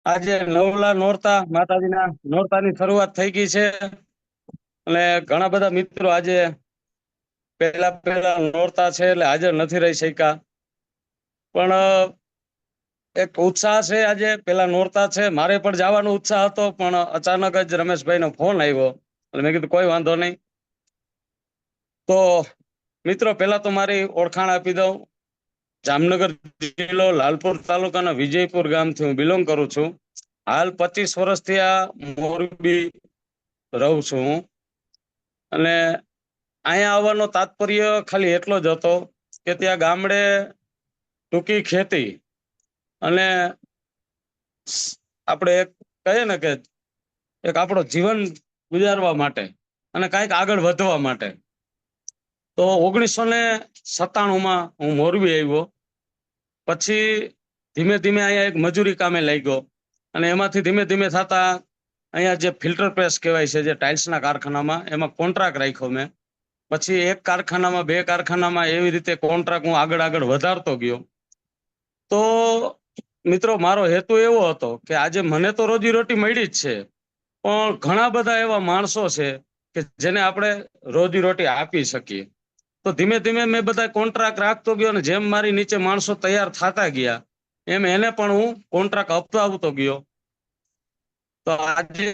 આજે નવલા નોરતા માતાજીના નોરતાની શરૂઆત થઈ ગઈ છે અને ઘણા બધા મિત્રો આજે પહેલા પહેલા નોરતા છે એટલે હાજર નથી રહી શક્યા. પણ એક ઉત્સાહ છે, આજે પેલા નોરતા છે, મારે પણ જવાનો ઉત્સાહ હતો, પણ અચાનક જ રમેશભાઈનો ફોન આવ્યો એટલે મેં કીધું કોઈ વાંધો નહીં. તો મિત્રો પહેલા તો મારી ઓળખાણ આપી દઉં. જામનગર જિલ્લો લાલપુર તાલુકાના વિજયપુર ગામથી હું બિલોંગ કરું છું. હાલ 25 વર્ષથી આ મોરબી રહું છું હું. અને અહીંયા આવવાનો તાત્પર્ય ખાલી એટલો જ હતો કે ત્યાં ગામડે ટૂંકી ખેતી અને આપણે એક કહીએ ને કે એક આપણો જીવન ગુજારવા માટે અને કાંઈક આગળ વધવા માટે. તો 1997માં હું મોરબી આવ્યો. પછી ધીમે ધીમે અહીંયા એક મજૂરી કામે લાગ્યો અને એમાંથી ધીમે ધીમે થતા અહીંયા જે ફિલ્ટર પ્રેસ કહેવાય છે, જે ટાઇલ્સના કારખાનામાં, એમાં કોન્ટ્રાક્ટ રાખ્યો મેં. પછી એક કારખાનામાં, બે કારખાનામાં, એવી રીતે કોન્ટ્રાક્ટ હું આગળ આગળ વધારતો ગયો. તો મિત્રો મારો હેતુ એવો હતો કે આજે મને તો રોજીરોટી મળી જ છે, પણ ઘણા બધા એવા માણસો છે કે જેને આપણે રોજીરોટી આપી શકીએ. તો ધીમે ધીમે મેં બધા કોન્ટ્રાક્ટ રાખતો ગયો અને જેમ મારી નીચે માણસો તૈયાર થતા ગયા એમ એને પણ હું કોન્ટ્રાક્ટ અપાવતો ગયો. તો આજે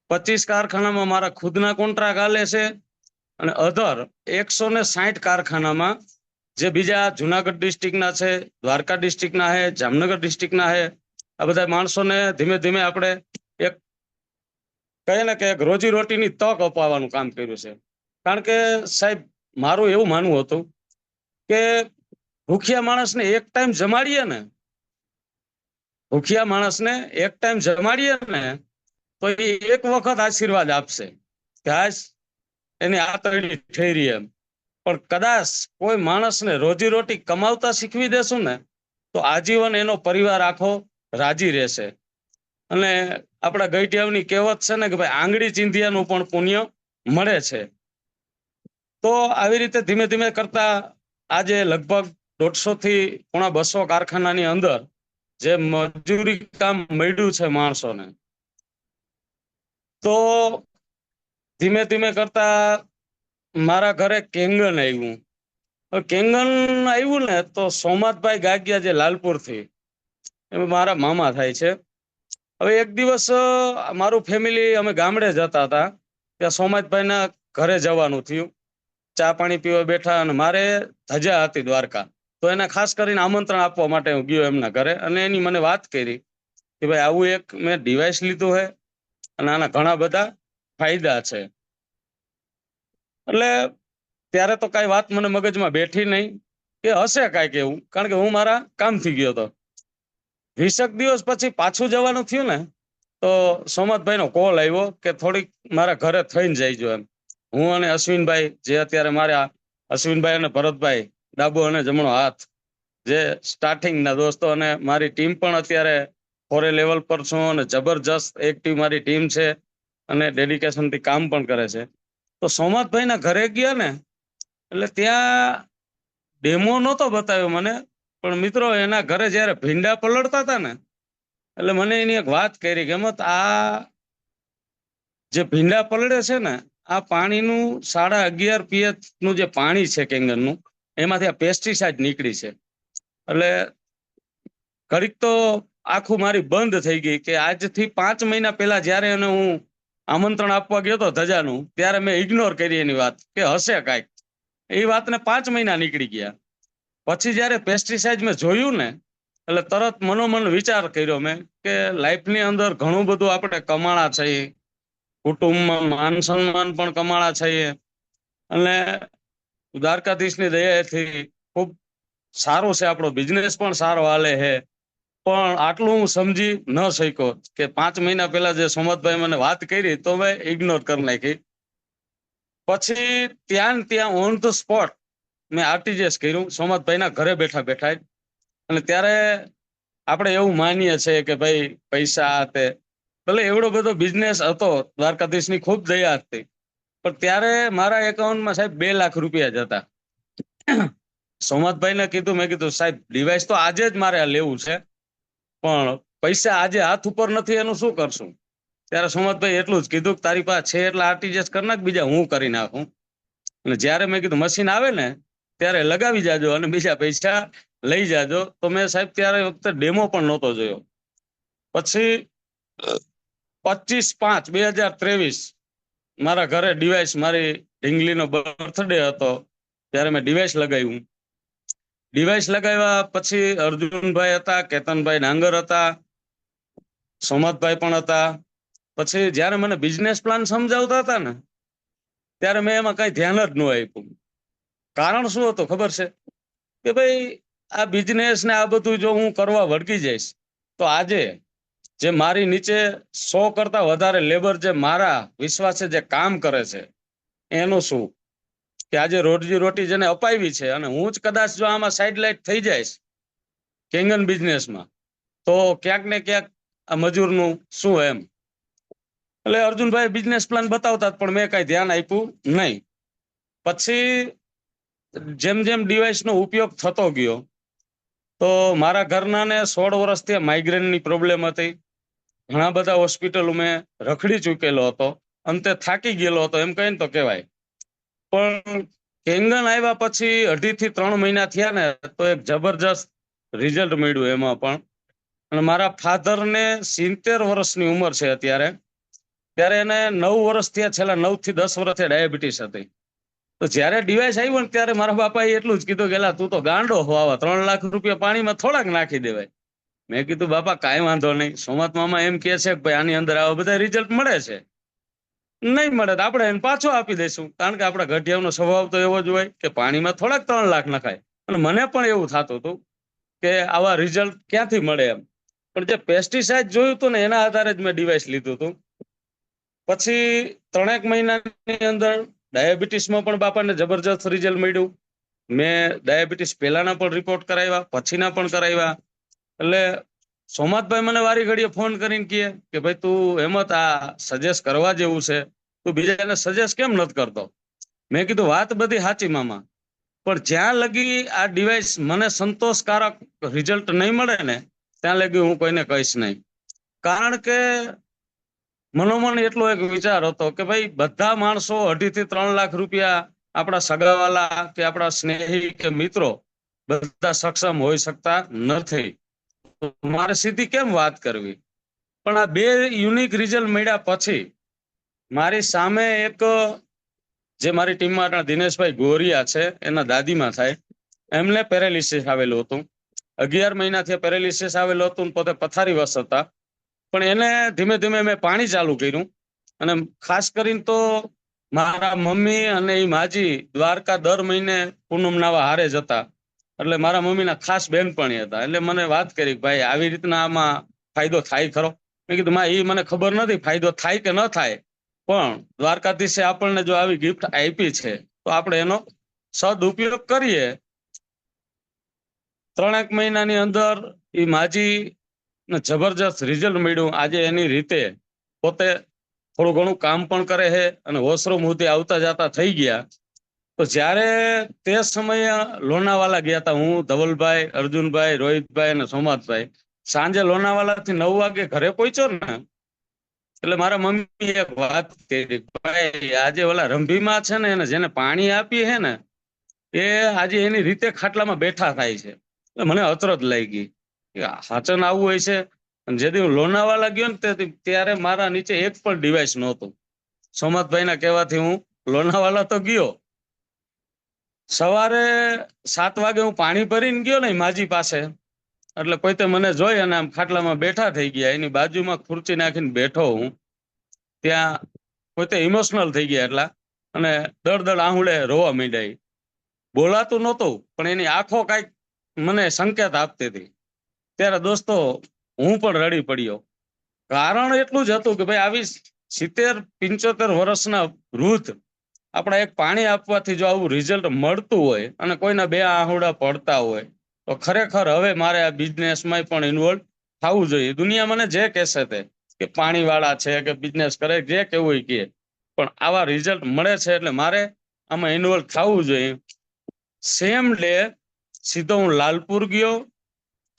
25 કારખાનામાં મારા ખુદના કોન્ટ્રાક્ટ હાલે છે અને અધર 160 કારખાનામાં જે બીજા જુનાગઢ ડિસ્ટ્રિક્ટના છે, દ્વારકા ડિસ્ટ્રિક્ટના છે, જામનગર ડિસ્ટ્રિક્ટના છે, આ બધા માણસોને ધીમે ધીમે આપણે એક કહીએ ને કે એક રોજીરોટીની તક અપાવવાનું કામ કર્યું છે. કારણ કે સાહેબ, મારું એવું માનવું હતું કે ભૂખ્યા માણસને એક ટાઈમ જમાડીએ ને, ભૂખ્યા માણસને એક ટાઈમ જમાડીએ ને તો એ એક વખત આશીર્વાદ આપશે કે હાશ એની આ તળી ઠેરી એમ. પણ કદાચ કોઈ માણસને રોજીરોટી કમાવતા શીખવી દેશું ને તો આજીવન એનો પરિવાર આખો રાજી રહેશે. અને આપણા ગઈઢિયાઓની કહેવત છે ને કે ભાઈ આંગળી ચીંધિયાનું પણ પુણ્ય મળે છે. તો આવી રીતે ધીમે ધીમે કરતા આજે લગભગ 150 થી પોણા 200 કારખાનાની અંદર જે મજૂરી કામ મળ્યું છે માણસોને, તો ધીમે ધીમે કરતા મારા ઘરે કેંગન આવ્યું. કેંગન આવ્યું ને તો સોમાતભાઈ ગાગિયા, જે લાલપુરથી, એ મારા મામા થાય છે. હવે એક દિવસ મારું ફેમિલી, અમે ગામડે જતા હતા, ત્યાં સોમાતભાઈના ઘરે જવાનું થયું. ચા પાણી પીવા બેઠા અને મારે ધજા હતી દ્વારકા, તો એને ખાસ કરીને આમંત્રણ આપવા માટે હું ગયો એમના ઘરે. અને એની મને વાત કરી કે ભાઈ આવું એક મેં ડિવાઇસ લીધું છે અને આના ઘણા બધા ફાયદા છે. એટલે ત્યારે તો કઈ વાત મને મગજમાં બેઠી નહીં કે હશે કાંઈક એવું, કારણ કે હું મારા કામથી ગયો હતો. 20 દિવસ પછી પાછું જવાનું થયું ને તો સોમતભાઈનો કોલ આવ્યો કે થોડીક મારા ઘરે થઈને જઈજો એમ. હું અને અશ્વિનભાઈ, જે અત્યારે મારા અશ્વિનભાઈ અને ભરતભાઈ, ડાબો અને જમણો હાથ, જે સ્ટાર્ટિંગના દોસ્તો, અને મારી ટીમ પણ અત્યારે ફોરે લેવલ પર છું અને જબરજસ્ત એક્ટિવ મારી ટીમ છે અને ડેડિકેશનથી કામ પણ કરે છે. તો સોમતભાઈના ઘરે ગયા ને એટલે ત્યાં ડેમો નહોતો બતાવ્યો મને, પણ મિત્રો એના ઘરે જયારે ભીંડા પલળતા હતા ને એટલે મને એની એક વાત કરી કે મત આ જે ભીંડા પલળે છે ને, આ પાણીનું 11.5 pH નું જે પાણી છે કેંગનનું, એમાંથી આ પેસ્ટિસાઇડ નીકળી છે. એટલે ઘડીક તો આખું મારી બંધ થઈ ગઈ કે આજથી 5 મહિના પહેલા જયારે એને હું આમંત્રણ આપવા ગયો હતો ધજાનું, ત્યારે મેં ઇગ્નોર કરી એની વાત કે હશે કાંઈક. એ વાતને 5 મહિના નીકળી ગયા. પછી જયારે પેસ્ટિસાઇડ મેં જોયું ને એટલે તરત મનોમન વિચાર કર્યો મેં કે લાઈફની અંદર ઘણું બધું આપણે કમાણા છીએ, કુટુંબમાં માન સન્માન પણ કમાણા છીએ, અને દ્વારકાધીશની દયાથી ખૂબ સારું છે, આપણો બિઝનેસ પણ સારો હાલે છે. પણ આટલું હું સમજી ન શક્યો કે 5 મહિના પહેલા જે સોમતભાઈ મને વાત કરી તો મેં ઇગ્નોર કરી નાખી. પછી ત્યાં ઓન ધ સ્પોટ મેં આરટીજીએસ કર્યું સોમતભાઈના ઘરે બેઠા બેઠા. અને ત્યારે આપણે એવું માનીએ છીએ કે ભાઈ પૈસા તે, ભલે એવડો બધો બિઝનેસ હતો, દ્વારકાધીશની ખૂબ દયા હતી, પણ ત્યારે મારા એકાઉન્ટમાં સાહેબ 2 લાખ રૂપિયા જ હતા. સોમતભાઈને કીધું, મેં કીધું સાહેબ ડિવાઇસ તો આજે જ મારે લેવું છે, પણ પૈસા આજે હાથ ઉપર નથી એનું શું કરશું? ત્યારે સોમતભાઈ એટલું જ કીધું કે તારી પાસે છે એટલે આરટીજીએસ કરી નાખ, બીજા હું કરી નાખું. અને જ્યારે મેં કીધું મશીન આવે ને ત્યારે લગાવી જાજો અને બીજા પૈસા લઈ જાજો. તો મેં સાહેબ ત્યારે વખતે ડેમો પણ નહોતો જોયો. પછી 25/5/2023 મારા ઘરે ડિવાઇસ, મારી ઢીંગલીનો બર્થડે હતો ત્યારે મેં ડિવાઇસ લગાવ્યું. ડિવાઇસ લગાવ્યા પછી અર્જુનભાઈ હતા, કેતનભાઈ ડાંગર હતા, સોમતભાઈ પણ હતા. પછી જ્યારે મને બિઝનેસ પ્લાન સમજાવતા હતા ને ત્યારે મેં એમાં કઈ ધ્યાન જ ન આપ્યું. કારણ શું હતું ખબર છે? કે ભાઈ આ બિઝનેસ ને આ બધું જો હું કરવા વળગી જઈશ તો આજે જે મારી નીચે 100 કરતા વધારે લેબર જે મારા વિશ્વાસે જે કામ કરે છે એનું શું? કે આજે રોજી રોટી જેને અપાવી છે અને હું જ કદાચ જો આમાં સાઇડલાઇટ થઈ જઈશ કેંગન બિઝનેસમાં તો ક્યાંક ને ક્યાંક આ મજૂરનું શું એમ. એટલે અર્જુનભાઈ બિઝનેસ પ્લાન બતાવતા પણ મેં કઈ ધ્યાન આપ્યું નહીં. પછી જેમ જેમ ડિવાઇસનો ઉપયોગ થતો ગયો તો મારા ઘરનાને 16 વર્ષથી માઇગ્રેનની પ્રોબ્લેમ હતી. ઘણા બધા હોસ્પિટલો મેં રખડી ચૂકેલો હતો, અંતે થાકી ગયેલો હતો એમ કહીને તો કહેવાય. પણ કેંગન આવ્યા પછી 2.5 થી 3 મહિના થયા ને તો એક જબરજસ્ત રિઝલ્ટ મળ્યું એમાં પણ. અને મારા ફાધરને 70 વર્ષની ઉંમર છે અત્યારે, ત્યારે એને 9 વર્ષ થયા, છેલ્લા 9 થી 10 વર્ષથી ડાયાબિટીસ હતી. તો જ્યારે ડિવાઇસ આવ્યો ને ત્યારે મારા બાપાએ એટલું જ કીધું કે એલા તું તો ગાંડો હો, આવા 3 લાખ રૂપિયા પાણીમાં થોડાક નાખી દેવાય. મેં કીધું બાપા કાંઈ વાંધો નહીં, સોમત મામા એમ કહે છે કે ભાઈ આની અંદર આવા બધા રિઝલ્ટ મળે છે, નહીં મળે તો આપણે એને પાછો આપી દઈશું. કારણ કે આપણા ગઢિયાનો સ્વભાવ તો એવો જ હોય કે પાણીમાં થોડાક 3 લાખ નખાય. અને મને પણ એવું થતું હતું કે આવા રિઝલ્ટ ક્યાંથી મળે એમ. પણ જે પેસ્ટિસાઇડ જોયું હતું ને એના આધારે જ મેં ડિવાઇસ લીધું હતું. પછી 3 મહિનાની અંદર ડાયાબિટીસમાં પણ બાપાને જબરજસ્ત રિઝલ્ટ મળ્યું. મેં ડાયાબિટીસ પહેલાના પણ રિપોર્ટ કરાવ્યા, પછીના પણ કરાવ્યા. એટલે સોમતભાઈ મને વારી ઘડીએ ફોન કરીને કહે કે ભાઈ તું હેમત આ સજેસ્ટ કરવા જેવું છે, તું બીજાને સજેસ્ટ કેમ નથી કરતો? મેં કીધું વાત બધી સાચી મામા, પણ જ્યાં લગી આ ડિવાઇસ મને સંતોષકારક રિઝલ્ટ નહીં મળે ને ત્યાં લગી હું કોઈને કહીશ નહીં. કારણ કે મનોમન એટલો એક વિચાર હતો કે ભાઈ બધા માણસો 2.5 થી 3 લાખ રૂપિયા આપણા સગાવાલા કે આપણા સ્નેહી કે મિત્રો બધા સક્ષમ હોઈ શકતા નથી. મારે સીધી કેમ વાત કરવી? પણ આ 2 યુનિક રિઝલ્ટ મળ્યા પછી મારી સામે એક જે મારી ટીમમાં દિનેશભાઈ ગોરિયા છે, એના દાદીમાં થાય, એમને પેરાલિસિસ આવેલું હતું. 11 મહિનાથી પેરાલિસિસ આવેલું હતું, પોતે પથારીવશ હતા. પણ એને ધીમે ધીમે મેં પાણી ચાલુ કર્યું. અને ખાસ કરીને તો મારા મમ્મી અને એ માજી દ્વારકા દર મહિને પૂનમ નાવા હારે જતા, એટલે મારા મમ્મીના ખાસ બહેનપણી હતા. એટલે મને વાત કરી કે ભાઈ આવી રીતના આમાં ફાયદો થાય ખરો? મેં કીધું માં એ મને ખબર નથી ફાયદો થાય કે ન થાય, પણ દ્વારકાધીશે આપણને જો આવી ગિફ્ટ આપી છે તો આપણે એનો સદઉપયોગ કરીએ. 3 મહિનાની અંદર એ માજી જબરજસ્ત રિઝલ્ટ મળ્યું. આજે એની રીતે પોતે થોડું ઘણું કામ પણ કરે છે અને વોશરૂમ સુધી આવતા જતા થઈ ગયા. તો જ્યારે તે સમયે લોનાવાલા ગયા હતા, હું, ધવલભાઈ, અર્જુનભાઈ, રોહિતભાઈ અને સોમતભાઈ સાંજે લોનાવાલાથી 9 વાગે ઘરે પહોંચ્યો ને એટલે મારા મમ્મી એક વાત કરી, ભાઈ આજે ઓલા રંભીમાં છે ને એને જેને પાણી આપી છે ને એ આજે એની રીતે ખાટલામાં બેઠા થાય છે. એટલે મને અચરજ લાગી કે હાચન આવું હોય છે. જેથી હું લોનાવાલા ગયો ને ત્યારે મારા નીચે એક પણ ડિવાઇસ નહોતું. સોમતભાઈના કહેવાથી હું લોનાવાલા તો ગયો. સવારે 7 વાગે હું પાણી ભરીને ગયો ને માજી પાસે, એટલે પોતે મને જોઈ અને આમ ખાટલામાં બેઠા થઈ ગયા. એની બાજુમાં ખુરચી નાખીને બેઠો હું, ત્યાં પોતે ઇમોશનલ થઈ ગયા એટલા, અને દળ આહુડે રોવા માંડ્યા. બોલાતું નહોતું પણ એની આંખો કાંઈક મને સંકેત આપતી હતી. ત્યારે દોસ્તો હું પણ રડી પડ્યો. કારણ એટલું જ હતું કે ભાઈ આવી 70-75 વર્ષના વૃદ્ધ આપણા એક પાણી આપવાથી જો આવું રિઝલ્ટ મળતું હોય અને કોઈના 2 આહુડા પડતા હોય તો ખરેખર હવે મારે આ બિઝનેસમાં પણ ઇન્વોલ્વ થવું જોઈએ. દુનિયા મને જે કહેશે તે કે પાણીવાળા છે કે બિઝનેસ કરે, જે કેવું હોય કે, પણ આવા રિઝલ્ટ મળે છે એટલે મારે આમાં ઇન્વોલ્વ થવું જોઈએ. સેમ ડે સીધો હું લાલપુર ગયો.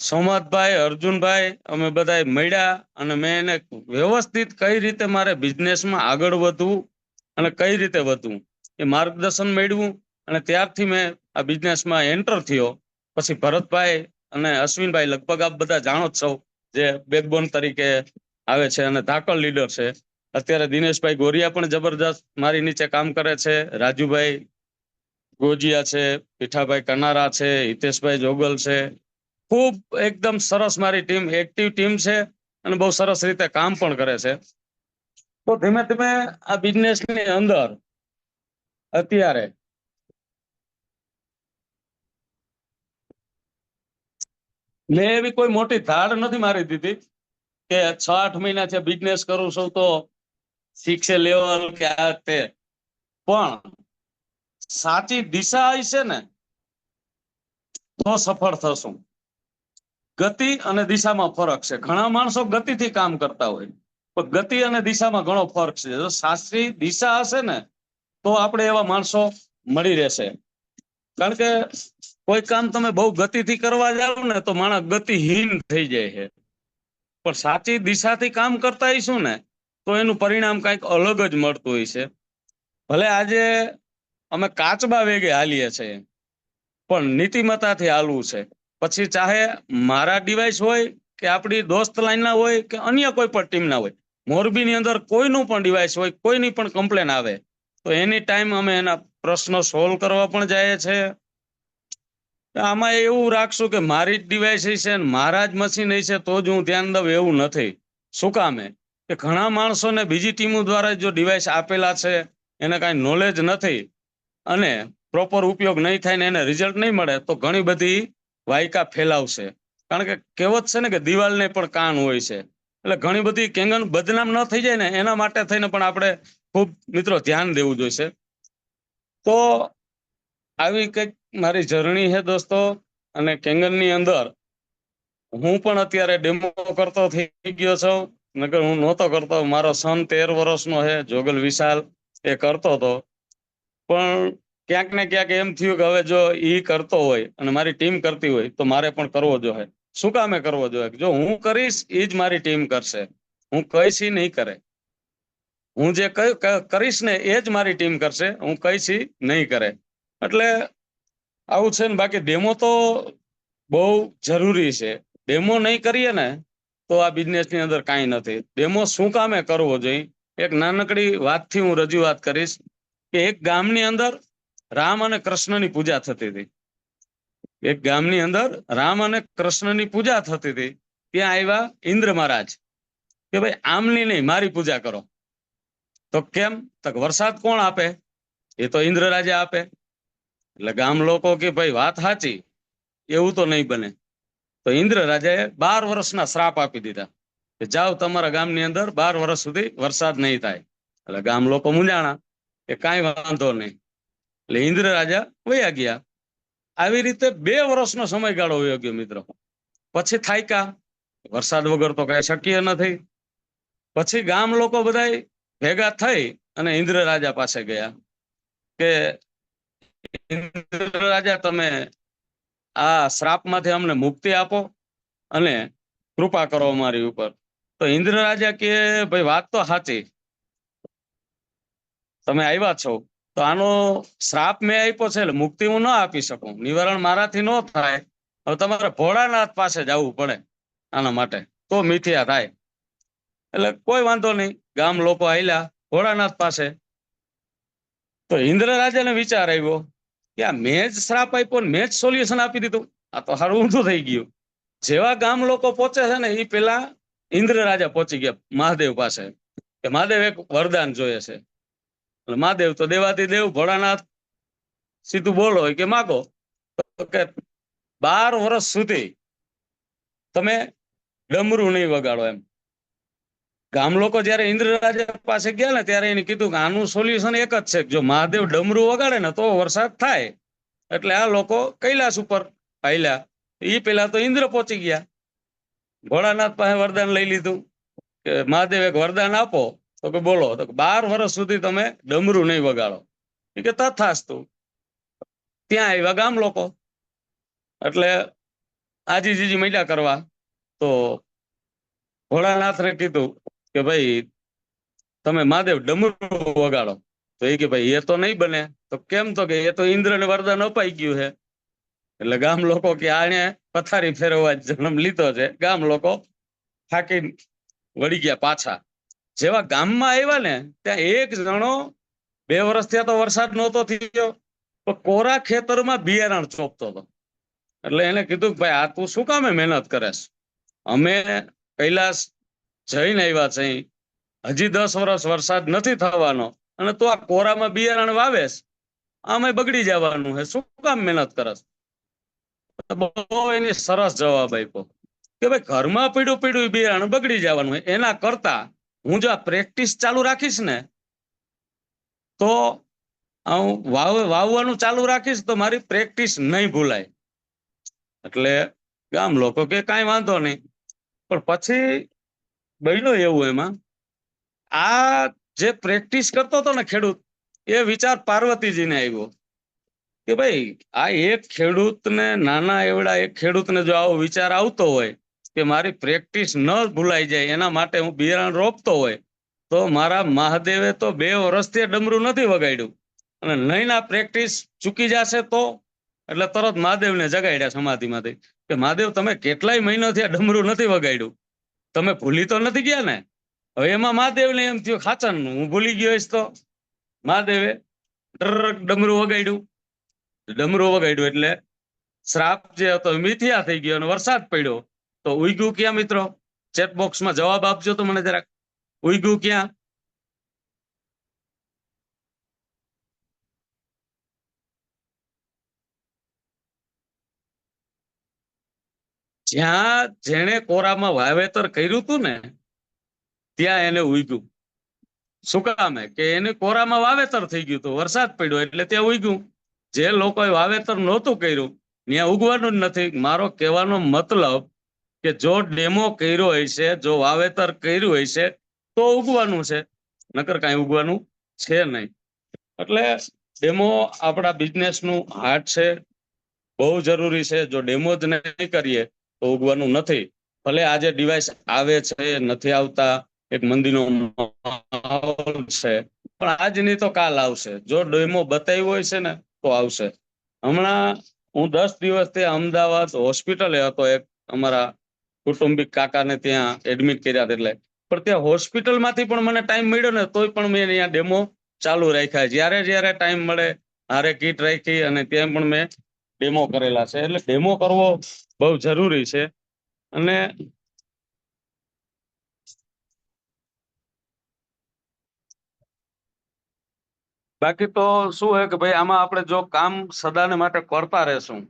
સોમતભાઈ, અર્જુનભાઈ અમે બધા મળ્યા અને મેં એને વ્યવસ્થિત કઈ રીતે મારે બિઝનેસમાં આગળ વધવું અને કઈ રીતે વધવું એ માર્ગદર્શન મેળવ્યું અને ત્યારથી મેં આ બિઝનેસમાં એન્ટર થયો. પછી ભરતભાઈ અને અશ્વિનભાઈ લગભગ આપ બધા જાણો જ છો, જે બેકબોન તરીકે આવે છે અને ધાકડ લીડર છે. અત્યારે દિનેશભાઈ ગોરિયા પણ જબરદસ્ત મારી નીચે કામ કરે છે. રાજુભાઈ ગોજિયા છે, પીઠાભાઈ કનારા છે, હિતેશભાઈ જોગલ છે. ખૂબ એકદમ સરસ મારી ટીમ, એક્ટિવ ટીમ છે અને બહુ સરસ રીતે કામ પણ કરે છે. તો ધીમે ધીમે આ બિઝનેસ ની અંદર અત્યારે મેં એવી કોઈ મોટી ધાડ નથી મારી દીધી કે 6-8 મહિના છે બિઝનેસ કરું છું તો શીખશે લેવલ કે આ તે, પણ સાચી દિશા હશે ને તો સફળ થશું. ગતિ અને દિશામાં ફરક છે. ઘણા માણસો ગતિથી કામ કરતા હોય, પણ ગતિ અને દિશામાં ઘણો ફરક છે. જો સાચી દિશા હશે ને તો આપણે એવા માણસો મળી રહેશે. કારણ કે કોઈ કામ તમે બહુ ગતિથી કરવા જાવ ને તો માણસ ગતિહીન થઈ જાય છે, પણ સાચી દિશાથી કામ કરતા હઈશું ને તો એનું પરિણામ કંઈક અલગ જ મળતું હોય છે. ભલે આજે અમે કાચબા વેગે હાલીએ છીએ, પણ નીતિમત્તાથી હાલવું છે. પછી ચાહે મારા ડિવાઇસ હોય કે આપણી દોસ્ત લાઈનના હોય કે અન્ય કોઈ પણ ટીમના હોય, મોરબીની અંદર કોઈનું પણ ડિવાઇસ હોય, કોઈની પણ કમ્પ્લેન આવે તો એની ટાઈમ અમે એના પ્રશ્નો સોલ્વ કરવા પણ જઈએ છીએ. આમાં એવું રાખશું કે મારી જ ડિવાઇસ છે ને મારા જ મશીન છે તો જ હું ધ્યાન દઉં એવું નથી. શું કામે કે ઘણા માણસોને બીજી ટીમો દ્વારા જો ડિવાઇસ આપેલા છે, એને કાંઈ નોલેજ નથી અને પ્રોપર ઉપયોગ નહીં થાય ને એને રિઝલ્ટ નહીં મળે તો ઘણી બધી વાયકા ફેલાવશે. કારણ કે કહેવત છે ને કે દિવાલને પણ કાન હોય છે. એટલે ઘણી બધી કેંગન બદનામ ન થઈ જાય ને એના માટે થઈને પણ આપણે ખૂબ મિત્રો ધ્યાન દેવું જોઈશે. તો આવી કંઈક મારી જર્ની છે દોસ્તો. અને કેંગનની અંદર હું પણ અત્યારે ડેમો કરતો થઈ ગયો છું. નકર હું નહોતો કરતો. મારો સન 13 વર્ષનો છે, જોગલ વિશાલ, એ કરતો હતો. પણ ક્યાંક ને ક્યાંક એમ થયું કે હવે જો ઈ કરતો હોય અને મારી ટીમ કરતી હોય તો મારે પણ કરવો જોઈએ. શું કામે કરવો જોઈએ? જો હું કરીશ એ જ મારી ટીમ કરશે, હું કહીશ ઈ નહીં કરે. હું જે કરીશ ને એ જ મારી ટીમ કરશે, હું કહીશ ઈ નહીં કરે. એટલે આવું છે ને. બાકી ડેમો તો બહુ જરૂરી છે. ડેમો નહીં કરીએ ને તો આ બિઝનેસની અંદર કાંઈ નથી. ડેમો શું કામે કરવો જોઈએ? એક નાનકડી વાતથી હું રજૂઆત કરીશ કે એક ગામની અંદર રામ અને કૃષ્ણની પૂજા થતી હતી. એક ગામની અંદર રામ અને કૃષ્ણની પૂજા થતી હતી. ત્યાં આવ્યા ઇન્દ્ર મહારાજ કે ભાઈ આમની નહીં, મારી પૂજા કરો. તો કેમ? તો વરસાદ કોણ આપે? એ તો ઇન્દ્ર રાજા આપે. એટલે ગામ લોકો કે ભાઈ વાત સાચી, એવું તો નહીં બને. તો ઇન્દ્ર રાજાએ 12 વર્ષના શ્રાપ આપી દીધા કે જાઓ તમારા ગામની અંદર 12 વર્ષ સુધી વરસાદ નહીં થાય. એટલે ગામ લોકો મૂંઝાણા કે કાંઈ વાંધો નહીં. એટલે ઇન્દ્ર રાજા વયા ગયા. આવી રીતે 2 વર્ષનો સમયગાળો વયો ગયો મિત્રો. પછી થાક્યા, વરસાદ વગર તો કઈ શક્ય નથી. પછી ગામ લોકો બધા ભેગા થઈ અને ઇન્દ્ર રાજા પાસે ગયા કે ઇન્દ્ર રાજા તમે આ શ્રાપમાંથી અમને મુક્તિ આપો અને કૃપા કરો અમારી ઉપર. તો ઇન્દ્ર રાજા કે ભાઈ વાત તો સાચી, તમે આવ્યા છો તો આનો શ્રાપ મેં આપ્યો છે એટલે મુક્તિ હું ન આપી શકું, નિવારણ મારાથી ન થાય. હવે તમારે ભોળાનાથ પાસે જવું પડે આના માટે, તો મિથ્યા થાય. એટલે કોઈ વાંધો નહીં, ગામ લોકો આયલા ભોળાનાથ પાસે. તો ઇન્દ્ર રાજાને વિચાર આવ્યો કે આ મેં જ શ્રાપ આપ્યો ને મેં જ સોલ્યુશન આપી દીધું, આ તો સારું ઊંધું થઈ ગયું. જેવા ગામ લોકો પહોંચે છે ને એ પેલા ઇન્દ્ર રાજા પહોંચી ગયા મહાદેવ પાસે કે મહાદેવ એક વરદાન જોઈએ છે. મહાદેવ તો દેવાધિદેવ ભોળાનાથ સીધું બોલો કે માગો. તો કે 12 વર્ષ સુધી તમે ડમરું નહીં વગાડો એમ. ગામ લોકો જયારે ઇન્દ્ર રાજા પાસે ગયા ને ત્યારે એને કીધું કે આનું સોલ્યુશન એક જ છે, જો મહાદેવ ડમરું વગાડે ને તો વરસાદ થાય. એટલે આ લોકો કૈલાસ ઉપર હાલ્યા. એ પેલા તો ઇન્દ્ર પહોંચી ગયા, ભોળાનાથ પાસે વરદાન લઈ લીધું કે મહાદેવ એક વરદાન આપો. તો કે બોલો. તો 12 વર્ષ સુધી તમે ડમરું નહીં વગાડો. એ કે તથાસ્તુ. ત્યાં આવ્યા ગામ લોકો. એટલે આજી જીજી મૈલા કરવા. તો ભોળાનાથને કીધું કે ભાઈ તમે મહાદેવ ડમરું વગાડો. તો એ કે ભાઈ એ તો નહીં બને. તો કેમ? તો કે એ તો ઇન્દ્રને વરદાન અપાઈ ગયું છે. એટલે ગામ લોકો કે આને પથારી ફેરવવા જન્મ લીધો છે. ગામ લોકો થાકી વળી ગયા પાછા. જેવા ગામમાં આવ્યા ને ત્યાં એક જણો, 2 વર્ષ થયા તો વરસાદ નહોતો થયો, તો કોરા ખેતરમાં બિયારણ ચોપતો હતો. એટલે એને કીધું કે ભાઈ આ તું શું કામે મહેનત કરેશ? અમે કૈલાસ જઈને આવ્યા છે, હજી 10 વર્ષ વરસાદ નથી થવાનો અને તું આ કોરામાં બિયારણ વાવેશ, આમે બગડી જવાનું છે, શું કામ મહેનત કરસ? બહુ એની સરસ જવાબ આપ્યો કે ભાઈ ઘરમાં પીડ્યું બિયારણ બગડી જવાનું હોય, એના કરતા હું જો આ પ્રેક્ટિસ ચાલુ રાખીશ ને, તો હું વાવવાનું ચાલુ રાખીશ તો મારી પ્રેક્ટિસ નહીં ભૂલાય. એટલે ગામ લોકો કે કાંઈ વાંધો નહીં. પણ પછી બન્યું એવું, એમાં આ જે પ્રેક્ટિસ કરતો હતો ને ખેડૂત, એ વિચાર પાર્વતીજીને આવ્યો કે ભાઈ આ એક ખેડૂતને, નાના એવડા એક ખેડૂતને જો આવો વિચાર આવતો હોય કે મારી પ્રેક્ટિસ ન ભૂલાઈ જાય એના માટે હું બિયારણ રોપતો હોય, તો મારા મહાદેવે તો 2 વર્ષથી ડમરું નથી વગાડ્યું, અને નહીં આ પ્રેક્ટિસ ચૂકી જશે તો. એટલે તરત મહાદેવને જગાડ્યા સમાધિમાંથી કે મહાદેવ તમે કેટલાય મહિનાથી આ ડમરું નથી વગાડ્યું, તમે ભૂલી તો નથી ગયા ને? હવે એમાં મહાદેવને એમ થયું ખાચન હું ભૂલી ગયો હોઈશ. તો મહાદેવે ડમરું વગાડ્યું. ડમરું વગાડ્યું એટલે શ્રાપ જે હતો મિથ્યા થઈ ગયો અને વરસાદ પડ્યો. તો ઉગ્યું ક્યાં મિત્રો? ચેટ બોક્સમાં જવાબ આપજો તો મને જરાક. ઉગ્યું ક્યાં? જ્યાં જેણે કોરામાં વાવેતર કર્યું હતું ને ત્યાં એને ઉગ્યું. શું કામે? કે એને કોરામાં વાવેતર થઈ ગયું હતું, વરસાદ પડ્યો એટલે ત્યાં ઉગ્યું. જે લોકોએ વાવેતર નહોતું કર્યું ત્યાં ઉગવાનું જ નથી. મારો કહેવાનો મતલબ કે જો ડેમો કર્યો હશે, જો વાવેતર કર્યું હશે તો ઉગવાનું છે, નકર કાંઈ ઉગવાનું છે નહીં. એટલે ડેમો આપણા બિઝનેસનું હાર્ટ છે, બહુ જરૂરી છે. જો ડેમો જ નહીં કરીએ તો ઉગવાનું નથી. ભલે આજે ડિવાઇસ આવે છે, નથી આવતા, એક મંદીનો માહોલ છે, પણ આજ નહીં તો કાલ આવશે. જો ડેમો બતાવ્યો હોય છે ને તો આવશે. હમણાં હું 10 દિવસથી અમદાવાદ હોસ્પિટલે હતો, એક અમારા કુટુંબિક કાકાને ત્યાં એડમિટ કર્યા હતા. એટલે પણ ત્યાં હોસ્પિટલમાંથી પણ મને ટાઈમ મળ્યો ને તોય પણ મેં અહીંયા ડેમો ચાલુ રાખ્યા. જ્યારે ટાઈમ મળે હારે કીટ રાખી અને ત્યાં પણ મેં ડેમો કરેલા છે. એટલે ડેમો કરવો બહુ જરૂરી છે. અને બાકી તો શું હે કે ભાઈ આમાં આપણે જો કામ સદાને માટે કરતા રહેશું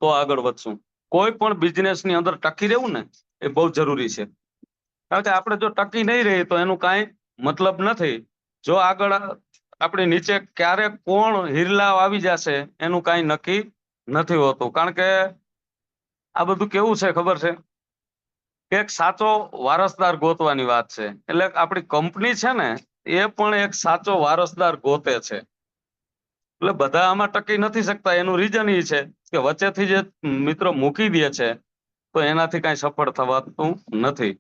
તો આગળ વધશું. કોઈ પણ બિઝનેસની અંદર ટકી રહેવું ને એ બહુ જરૂરી છે. કારણ કે આપણે જો ટકી નહીં રહી તો એનું કાંઈ મતલબ નથી. જો આગળ આપણી નીચે ક્યારે કોણ હિરલા આવી જશે એનું કાંઈ નક્કી નથી હોતું. કારણ કે આ બધું કેવું છે ખબર છે કે એક સાચો વારસદાર ગોતવાની વાત છે. એટલે આપણી કંપની છે ને એ પણ એક સાચો વારસદાર ગોતે છે. એટલે બધા આમાં ટકી નથી શકતા. એનું રીઝન એ છે કે વચ્ચેથી જે મિત્રો મૂકી દે છે તો એનાથી કાંઈ સફળ થવાતું નથી.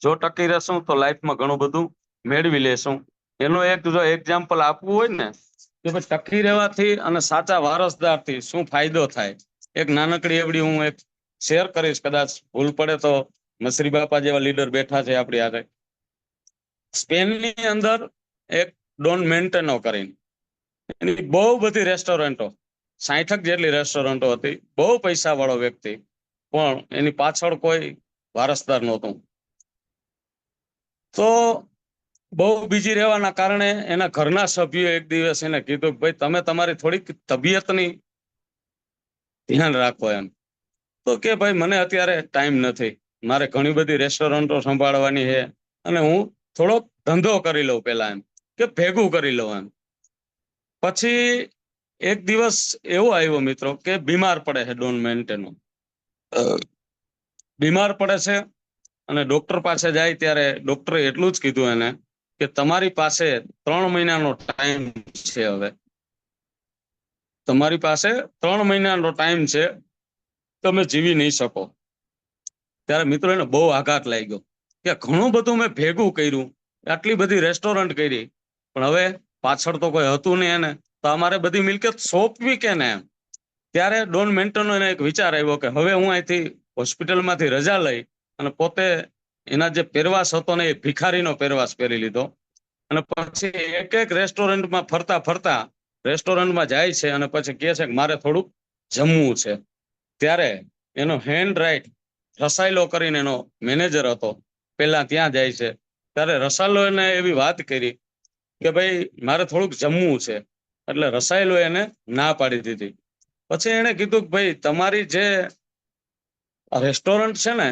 જો ટકી રહેશું તો લાઈફમાં ઘણું બધું મેળવી લેશું. એનો એક જો એક્ઝામ્પલ આપવું હોય ને કે ભાઈ ટકી રહેવાથી અને સાચા વારસદારથી શું ફાયદો થાય, એક નાનકડી એવડી હું એક શેર કરીશ. કદાચ ભૂલ પડે તો મસરી બાપા જેવા લીડર બેઠા છે આપણી આગળ. સ્પેનની અંદર એક ડોન મેન્ટેનો કરીને એની બહુ બધી રેસ્ટોરન્ટો, 60 જેટલી રેસ્ટોરન્ટો હતી, બહુ પૈસા વાળો વ્યક્તિ, પણ એની પાછળ કોઈ વારસદાર નહોતું. તો બહુ બીજી રહેવાના કારણે એના ઘરના સભ્યો એક દિવસ એને કીધું કે ભાઈ તમે તમારી થોડીક તબિયતની ધ્યાન રાખો એમ. તો કે ભાઈ મને અત્યારે ટાઈમ નથી, મારે ઘણી બધી રેસ્ટોરન્ટો સંભાળવાની છે અને હું થોડોક ધંધો કરી લઉં પેલા, એમ કે ભેગું કરી લઉં એમ. પછી એક દિવસ એવો આવ્યો મિત્રો કે બીમાર પડે છે ડોન મેન્ટેનો. બીમાર પડે છે અને ડોક્ટર પાસે જાય ત્યારે ડોક્ટરે એટલું જ કીધું એને કે તમારી પાસે 3 મહિનાનો ટાઈમ છે. હવે તમારી પાસે 3 મહિનાનો ટાઈમ છે. તમે જીવી નહીં શકો. ત્યારે મિત્રો એને બહુ આઘાત લાગ્યો કે ઘણું બધું મેં ભેગું કર્યું, આટલી બધી રેસ્ટોરન્ટ કરી, પણ હવે પાછળ તો કોઈ હતું નહીં એને, તો અમારે બધી મિલકત સોંપવી કે ને એમ. ત્યારે ડોન મેન્ટોનો એને એક વિચાર આવ્યો કે હવે હું અહીંથી હોસ્પિટલમાંથી રજા લઈ અને પોતે એના જે પહેરવાસ હતો ને એ ભિખારીનો પહેરવાસ પહેરી લીધો, અને પછી એક એક રેસ્ટોરન્ટમાં ફરતા ફરતા રેસ્ટોરન્ટમાં જાય છે અને પછી કહે છે કે મારે થોડુંક જમવું છે. ત્યારે એનો હેન્ડ રાઈટ રસાયલો કરીને એનો મેનેજર હતો, પેલા ત્યાં જાય છે. ત્યારે રસાયલો એને એવી વાત કરી કે ભાઈ મારે થોડુંક જમવું છે, એટલે રસાયલો એને ના પાડી દીધી. પછી એને કીધું કે ભાઈ તમારી જે રેસ્ટોરન્ટ છે ને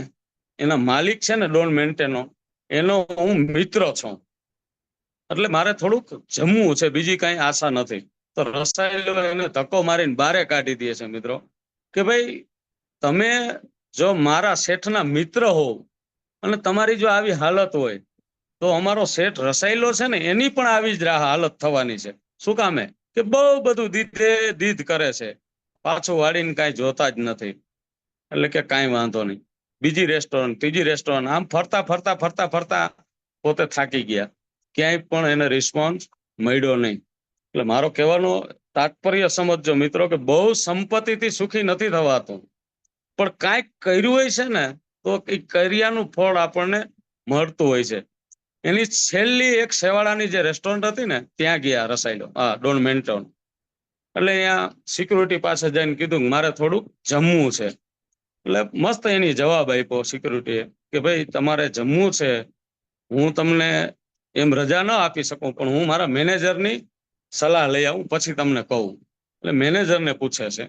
એના માલિક છે ને ડોન મેન્ટેનો, એનો હું મિત્ર છું, એટલે મારે થોડુંક જમવું છે, બીજી કઈ આશા નથી. તો રસાયલો એને ધક્કો મારીને બારે કાઢી દે છે મિત્રો કે ભાઈ તમે જો મારા શેઠના મિત્ર હોવ અને તમારી જો આવી હાલત હોય તો અમારો શેઠ રસાયલો છે ને એની પણ આવી જ હાલત થવાની છે. શું કામે કે બહુ બધું દીધે દીધ કરે છે, પાછું વાળીને કાંઈ જોતા જ નથી. એટલે કે કાંઈ વાંધો નહીં, બીજી રેસ્ટોરન્ટ, ત્રીજી રેસ્ટોરન્ટ, આમ ફરતા ફરતા ફરતા ફરતા પોતે થાકી ગયા, ક્યાંય પણ એને રિસ્પોન્સ મળ્યો નહીં. એટલે મારો કહેવાનો તાત્પર્ય સમજજો મિત્રો કે બહુ સંપત્તિથી સુખી નથી થવાતું, પણ કાંઈક કર્યું હોય છે ને તો એ કર્યાનું ફળ આપણને મળતું હોય છે. એની છેલ્લી એક શેવાળાની જે રેસ્ટોરન્ટ હતી ને ત્યાં ગયા રસાયલો, ડોન મેન્ટોન. એટલે અહીંયા સિક્યુરિટી પાસે જઈને કીધું મારે થોડુંક જમવું છે. એટલે મસ્ત એની જવાબ આપ્યો સિક્યુરિટીએ કે ભાઈ તમારે જમવું છે, હું તમને એમ રજા ન આપી શકું, પણ હું મારા મેનેજરની સલાહ લઈ આવું પછી તમને કહું. એટલે મેનેજરને પૂછે છે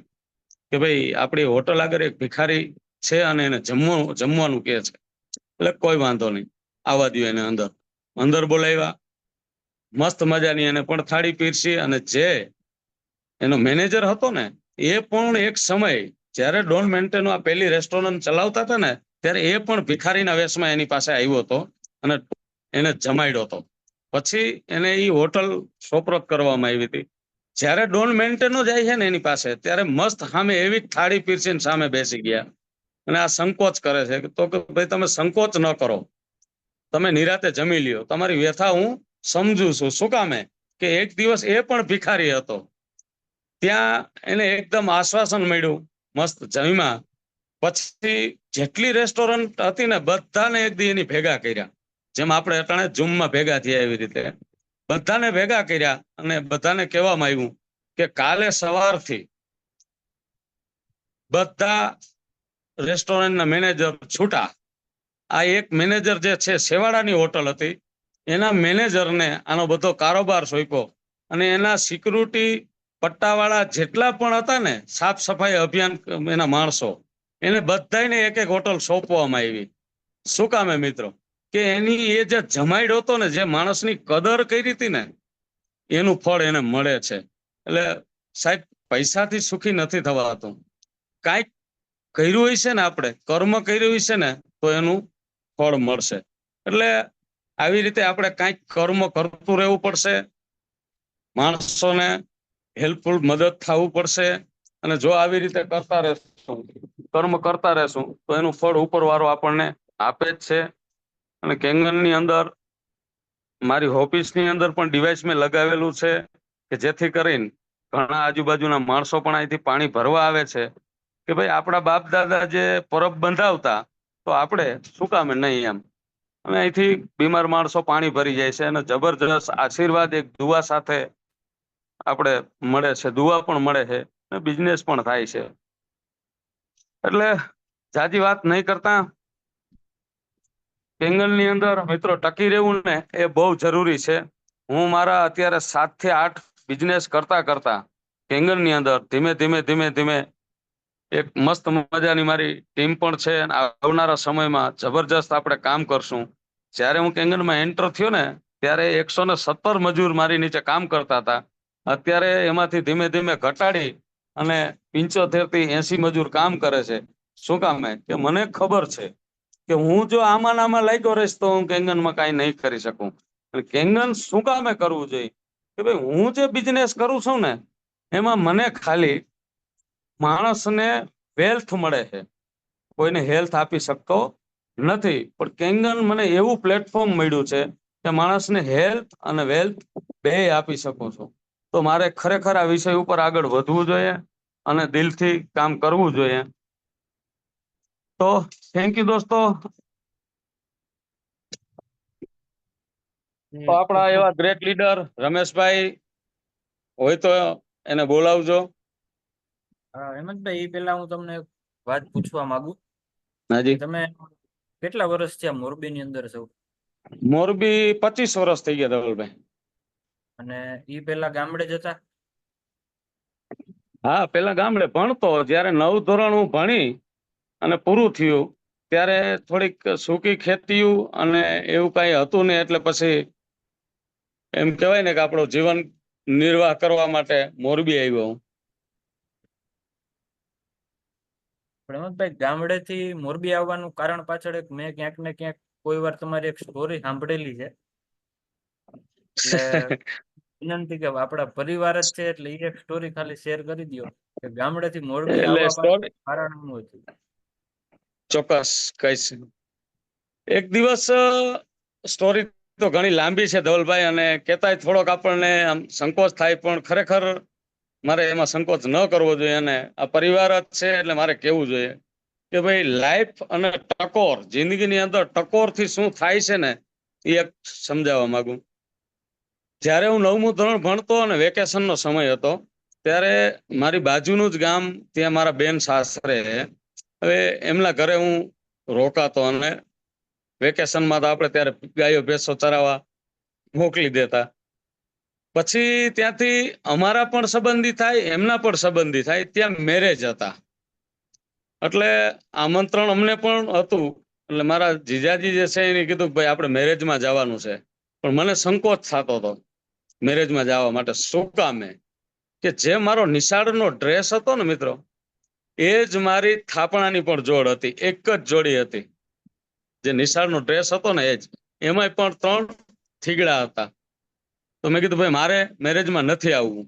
કે ભાઈ આપણી હોટલ આગળ એક ભિખારી છે અને એને જમવાનું કહે છે. એટલે કોઈ વાંધો નહીં, આવવા દો એને અંદર. અંદર બોલાવ્યા, મસ્ત મજાની એને પણ થાળી પીરસી, અને જે એનો મેનેજર હતો ને એ પણ એક સમય જ્યારે ડોન મેન્ટેનો આ પહેલી રેસ્ટોરન્ટ ચલાવતા હતા ને ત્યારે એ પણ ભિખારીના વેશમાં એની પાસે આવ્યો હતો અને એને જમાડ્યો હતો. પછી એને એ હોટલ સોપરત કરવામાં આવી હતી. જ્યારે ડોન મેન્ટેનો જાય છે ને એની પાસે ત્યારે મસ્ત સામે એવી થાળી પીરસીને સામે બેસી ગયા, અને આ સંકોચ કરે છે તો કે ભાઈ તમે સંકોચ ન કરો, તમે નિરાતે જમી લ્યો, તમારી વ્યથા હું સમજુ છું. શું કામે કે એક દિવસ એ પણ ભિખારી હતો, ત્યાં એને એકદમ આશ્વાસન મળ્યું, મસ્ત જમ્યા. પછી જેટલી રેસ્ટોરન્ટ હતી ને બધાને એક દી એની ભેગા કર્યા, જેમ આપણે અટાણે ઝૂમમાં ભેગા થયા એવી રીતે બધાને ભેગા કર્યા, અને બધાને કહેવામાં આવ્યું કે કાલે સવારથી બધા રેસ્ટોરન્ટના મેનેજર છૂટા. આ એક મેનેજર જે છે શેવાડાની હોટલ હતી એના મેનેજરને આનો બધો કારોબાર સોંપ્યો, અને એના સિક્યુરિટી પટ્ટાવાળા જેટલા પણ હતા ને સાફ સફાઈ અભિયાન એના માણસો, એને બધાને એક એક હોટલ સોંપવામાં આવી. શું કામે મિત્રો કે એની એ જે જમાડ્યો હતો ને, જે માણસની કદર કરી હતી ને એનું ફળ એને મળે છે. એટલે સાહેબ પૈસાથી સુખી નથી થવાતું, કાંઈક કર્યું હોય છે ને, આપણે કર્મ કર્યું હોય છે ને તો એનું ફળ મળશે. એટલે આવી રીતે આપણે કાંઈક કર્મ કરતું રહેવું પડશે, માણસોને હેલ્પફુલ મદદ થવું પડશે, અને જો આવી રીતે કરતા રહેશું, કર્મ કરતા રહેશું તો એનું ફળ ઉપરવાળો આપણને આપે જ છે. અને કેંગનની અંદર મારી ઓફિસની અંદર પણ ડિવાઇસ મેં લગાવેલું છે કે જેથી કરીને ઘણા આજુબાજુના માણસો પણ અહીંથી પાણી ભરવા આવે છે કે ભાઈ આપણા બાપ દાદા જે પરબ બંધાવતા તો આપણે શું કામે નહીં એમ. અને અહીંથી બીમાર માણસો પાણી ભરી જાય છે, અને જબરજસ્ત આશીર્વાદ એક દુઆ સાથે આપણે મળે છે, દુઆ પણ મળે છે અને બિઝનેસ પણ થાય છે. એટલે જાજી વાત નહીં કરતા, કેંગલની અંદર મિત્રો ટકી રહેવું ને એ બહુ જરૂરી છે. હું મારા અત્યારે 7 થી 8 બિઝનેસ કરતા કરતા કેંગલની અંદર ધીમે ધીમે ધીમે ધીમે એક મસ્ત મજાની મારી ટીમ પણ છે, અને આવનારા સમયમાં જબરજસ્ત આપણે કામ કરશું. જ્યારે હું કેંગનમાં એન્ટર થયો ને ત્યારે 117 મજૂર મારી નીચે કામ કરતા હતા. અત્યારે એમાંથી ધીમે ધીમે ઘટાડી અને 75 થી 80 મજૂર કામ કરે છે. શું કામ કે મને ખબર છે કે હું જો આમાં આમાં લાગ્યો રહીશ તો હું કેંગનમાં કાંઈ નહીં કરી શકું. કેંગન શું કામે કરવું જોઈએ કે ભાઈ હું જે બિઝનેસ કરું છું ને એમાં મને ખાલી માણસને વેલ્થ મળે છે, કોઈને હેલ્થ આપી શકતો નથી. પણ કેંગન મને એવું પ્લેટફોર્મ મળ્યું છે કે માણસને હેલ્થ અને વેલ્થ બે આપી શકો છો. તો મારે ખરેખર આ વિષય ઉપર આગળ વધવું જોઈએ અને દિલથી કામ કરવું જોઈએ. તો થેન્ક યુ દોસ્તો. તો આપણા ખૂબ ખૂબ એવા ગ્રેટ લીડર રમેશભાઈ હોય તો એને બોલાવજો. હેમંતભાઈ, એ પેલા હું તમને એક વાત પૂછવા માંગુ કે હાજી. તમે કેટલા વર્ષ છે મોરબી ની અંદર છો? મોરબી 25 વર્ષ થઈ ગયા ધવલભાઈ. અને ઈ પેલા ગામડે જતા? હા, પેલા ગામડે ભણતો. જયારે 9 ધોરણ હું ભણી અને પૂરું થયું ત્યારે થોડીક સૂકી ખેતીયું અને એવું કઈ હતું ને, એટલે પછી એમ કહેવાય ને કે આપણો જીવન નિર્વાહ કરવા માટે મોરબી આવ્યો હું. પણ હેમંતભાઈ, ગામડેથી મોરબી આવવાનું કારણ પાછળ એક મેં ક્યાંક ને ક્યાંક કોઈ વાર તમારી એક સ્ટોરી સાંભળેલી છે. એટલે વિનંતી કે આપણા પરિવાર જ છે એટલે એ એક સ્ટોરી ખાલી શેર કરી દો કે ગામડેથી મોરબી એટલે આવવા પાછળ સ્ટોરી કારણ શું હતું? ચોક્કસ કહીશ. એક દિવસ સ્ટોરી તો ઘણી લાંબી છે ધવલભાઈ, અને કહેતાય થોડોક આપણને આમ સંકોચ થાય, પણ ખરેખર મારે એમાં સંકોચ ન કરવો જોઈએ. અને આ પરિવાર જ છે એટલે મારે કેવું જોઈએ કે ભાઈ, લાઈફ અને ટકોર, જિંદગીની અંદર ટકોર થી શું થાય છે ને, એ એક સમજાવવા માંગુ. જ્યારે હું 9મું ધોરણ ભણતો અને વેકેશનનો સમય હતો, ત્યારે મારી બાજુનું જ ગામ, ત્યાં મારા બેન સાસરે. હવે એમના ઘરે હું રોકાતો અને વેકેશનમાં તો આપણે ત્યારે ગાયો ભેંસો ચરાવવા મોકલી દેતા. પછી ત્યાંથી અમારા પણ સંબંધી થાય, એમના પણ સંબંધી થાય. ત્યાં મેરેજ હતા એટલે આમંત્રણ અમને પણ હતું. એટલે મારા જીજાજી જે છે એને કીધું કે ભાઈ આપણે મેરેજમાં જવાનું છે. પણ મને સંકોચ થતો હતો મેરેજમાં જવા માટે. શું કામે કે જે મારો નિશાળનો ડ્રેસ હતો ને મિત્રો, એ જ મારી થાપણાની પણ જોડ હતી. એક જ જોડી હતી. જે નિશાળનો ડ્રેસ હતો ને એ જ, એમાંય પણ 3 થીગડા હતા. તો મેં કીધું ભાઈ મારે મેરેજમાં નથી આવવું.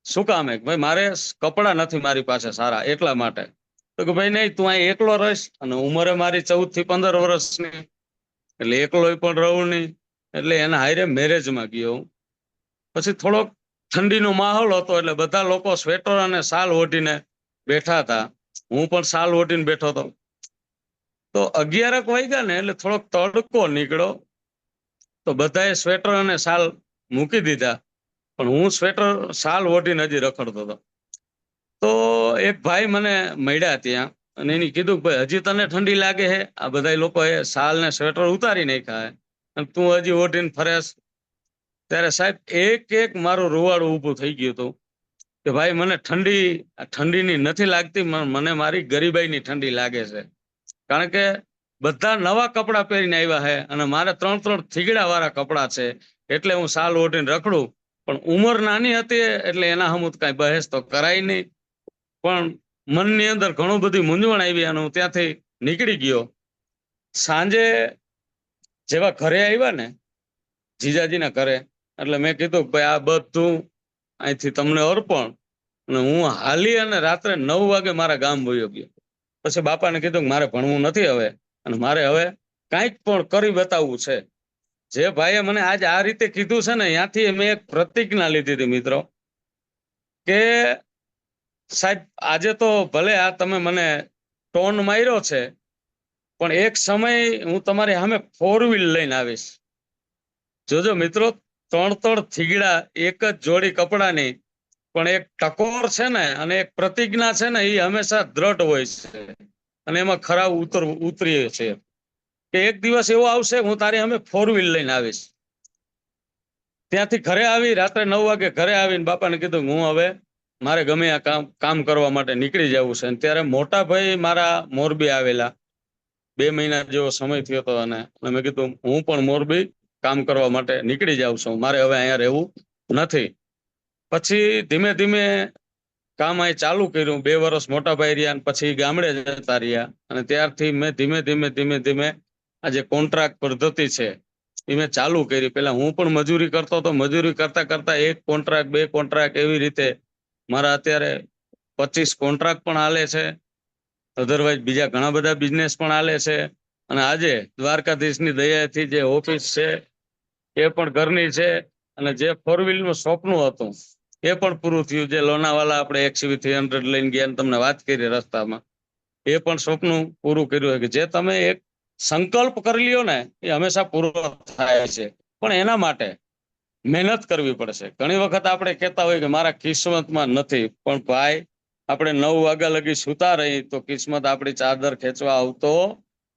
શું કામ? ભાઈ મારે કપડા નથી મારી પાસે સારા, એટલા માટે. તો કે ભાઈ નહીં, તું અહીં એકલો રહીશ. અને ઉંમરે મારી 14 થી 15 વર્ષની, એટલે એકલો પણ રહું નહીં. એટલે એના હારે મેરેજમાં ગયો. પછી થોડોક ઠંડીનો માહોલ હતો એટલે બધા લોકો સ્વેટર અને શાલ ઓઢીને બેઠા હતા. હું પણ શાલ ઓઢીને બેઠો હતો. તો 11 વાગ્યા ને એટલે થોડોક તડકો નીકળ્યો. તો બધાએ સ્વેટર અને શાલ મૂકી દીધા, પણ હું સ્વેટર શાલ ઓઢીને હજી રખડતો હતો. તો એક ભાઈ મને મળ્યા ત્યાં, અને એને કીધું કે ભાઈ હજી તને ઠંડી લાગે છે? આ બધા લોકોએ શાલ ને સ્વેટર ઉતારી નાખ્યા અને તું હજી ઓઢીને ફરેશ. ત્યારે સાહેબ એક એક મારું રૂવાડું ઊભું થઈ ગયું હતું કે ભાઈ મને ઠંડીની નથી લાગતી, મને મારી ગરીબાઈની ઠંડી લાગે છે. કારણ કે બધા નવા કપડા પહેરીને આવ્યા છે અને મારે 3 થીગડા વાળા કપડા છે, એટલે હું શાલ ઓઢીને રખડું. પણ ઉંમર નાની હતી એટલે એના હમુત કઈ બહેસ તો કરાય નહીં. પણ મનની અંદર ઘણું બધી મૂંઝવણ આવી અને હું ત્યાંથી નીકળી ગયો. સાંજે જેવા ઘરે આવ્યા ને, જીજાજીના ઘરે, એટલે મેં કીધું ભાઈ આ બધું અહીંથી તમને અર્પણ. અને હું હાલી અને રાત્રે 9 વાગે મારા ગામ વયો ગયો. પછી બાપાને કીધું કે મારે ભણવું નથી હવે, અને મારે હવે કાંઈક પણ કરી બતાવવું છે. જે ભાઈએ મને આજ આ રીતે કીધું છે ને, ત્યાંથી મેં એક પ્રતિજ્ઞા લીધી હતી મિત્રો, કે સાહેબ આજે તો ભલે આ તમે મને ટોન માર્યો છે, પણ એક સમય હું તમારી સામે 4 વ્હીલ લઈને આવીશ. જોજો મિત્રો, 3 થીગડા, એક જ જોડી કપડાની, પણ એક ટકોર છે ને અને એક પ્રતિજ્ઞા છે ને, એ હંમેશા દ્રઢ હોય છે. અને એમાં ખરા ઉતરીએ છે કે એક દિવસ એવો આવશે હું તારી સામે 4 વ્હીલ લઈને આવીશ. ત્યાંથી ઘરે આવી, રાત્રે 9 વાગે ઘરે આવીને બાપાને કીધું હું હવે મારે ગમે આ કામ કરવા માટે નીકળી જવું છે. ત્યારે મોટા ભાઈ મારા મોરબી આવેલા. 2 મહિના જેવો સમય થયો હતો અને મેં કીધું હું પણ મોરબી કામ કરવા માટે નીકળી જાઉં છું, મારે હવે અહીંયા રહેવું નથી. પછી ધીમે ધીમે કામ અહીં ચાલુ કર્યું. 2 વર્ષ મોટા ભાઈ રહ્યા, પછી ગામડે જતા રહ્યા. અને ત્યારથી મેં ધીમે ધીમે ધીમે ધીમે આ જે કોન્ટ્રાક્ટ પદ્ધતિ છે એ મેં ચાલુ કરી. પેલા હું પણ મજૂરી કરતો હતો. મજૂરી કરતા કરતા 1 કોન્ટ્રાક્ટ, 2 કોન્ટ્રાક્ટ, એવી રીતે મારા અત્યારે 25 કોન્ટ્રાક્ટ પણ હાલે છે. અધરવાઇઝ બીજા ઘણા બધા બિઝનેસ પણ હાલે છે. અને આજે દ્વારકાધીશની દયાથી જે ઓફિસ છે એ પણ ઘરની છે, અને જે 4 વ્હીલ નું સ્વપ્ન હતું એ પણ પૂરું થયું. જે લોનાવાલા આપણે XUV300 લઈને ગયા અને તમને વાત કરી રસ્તામાં, એ પણ સ્વપ્ન પૂરું કર્યું કે જે તમે એક સંકલ્પ કરી લ્યો ને એ હંમેશા પૂરો થાય છે. પણ એના માટે મહેનત કરવી પડશે. ઘણી વખત આપણે કહેતા હોય કે મારા કિસ્મતમાં નથી, પણ ભાઈ આપણે 9 વાગ્યા લગી સુતા રહી તો કિસ્મત આપણી ચાદર ખેંચવા આવતો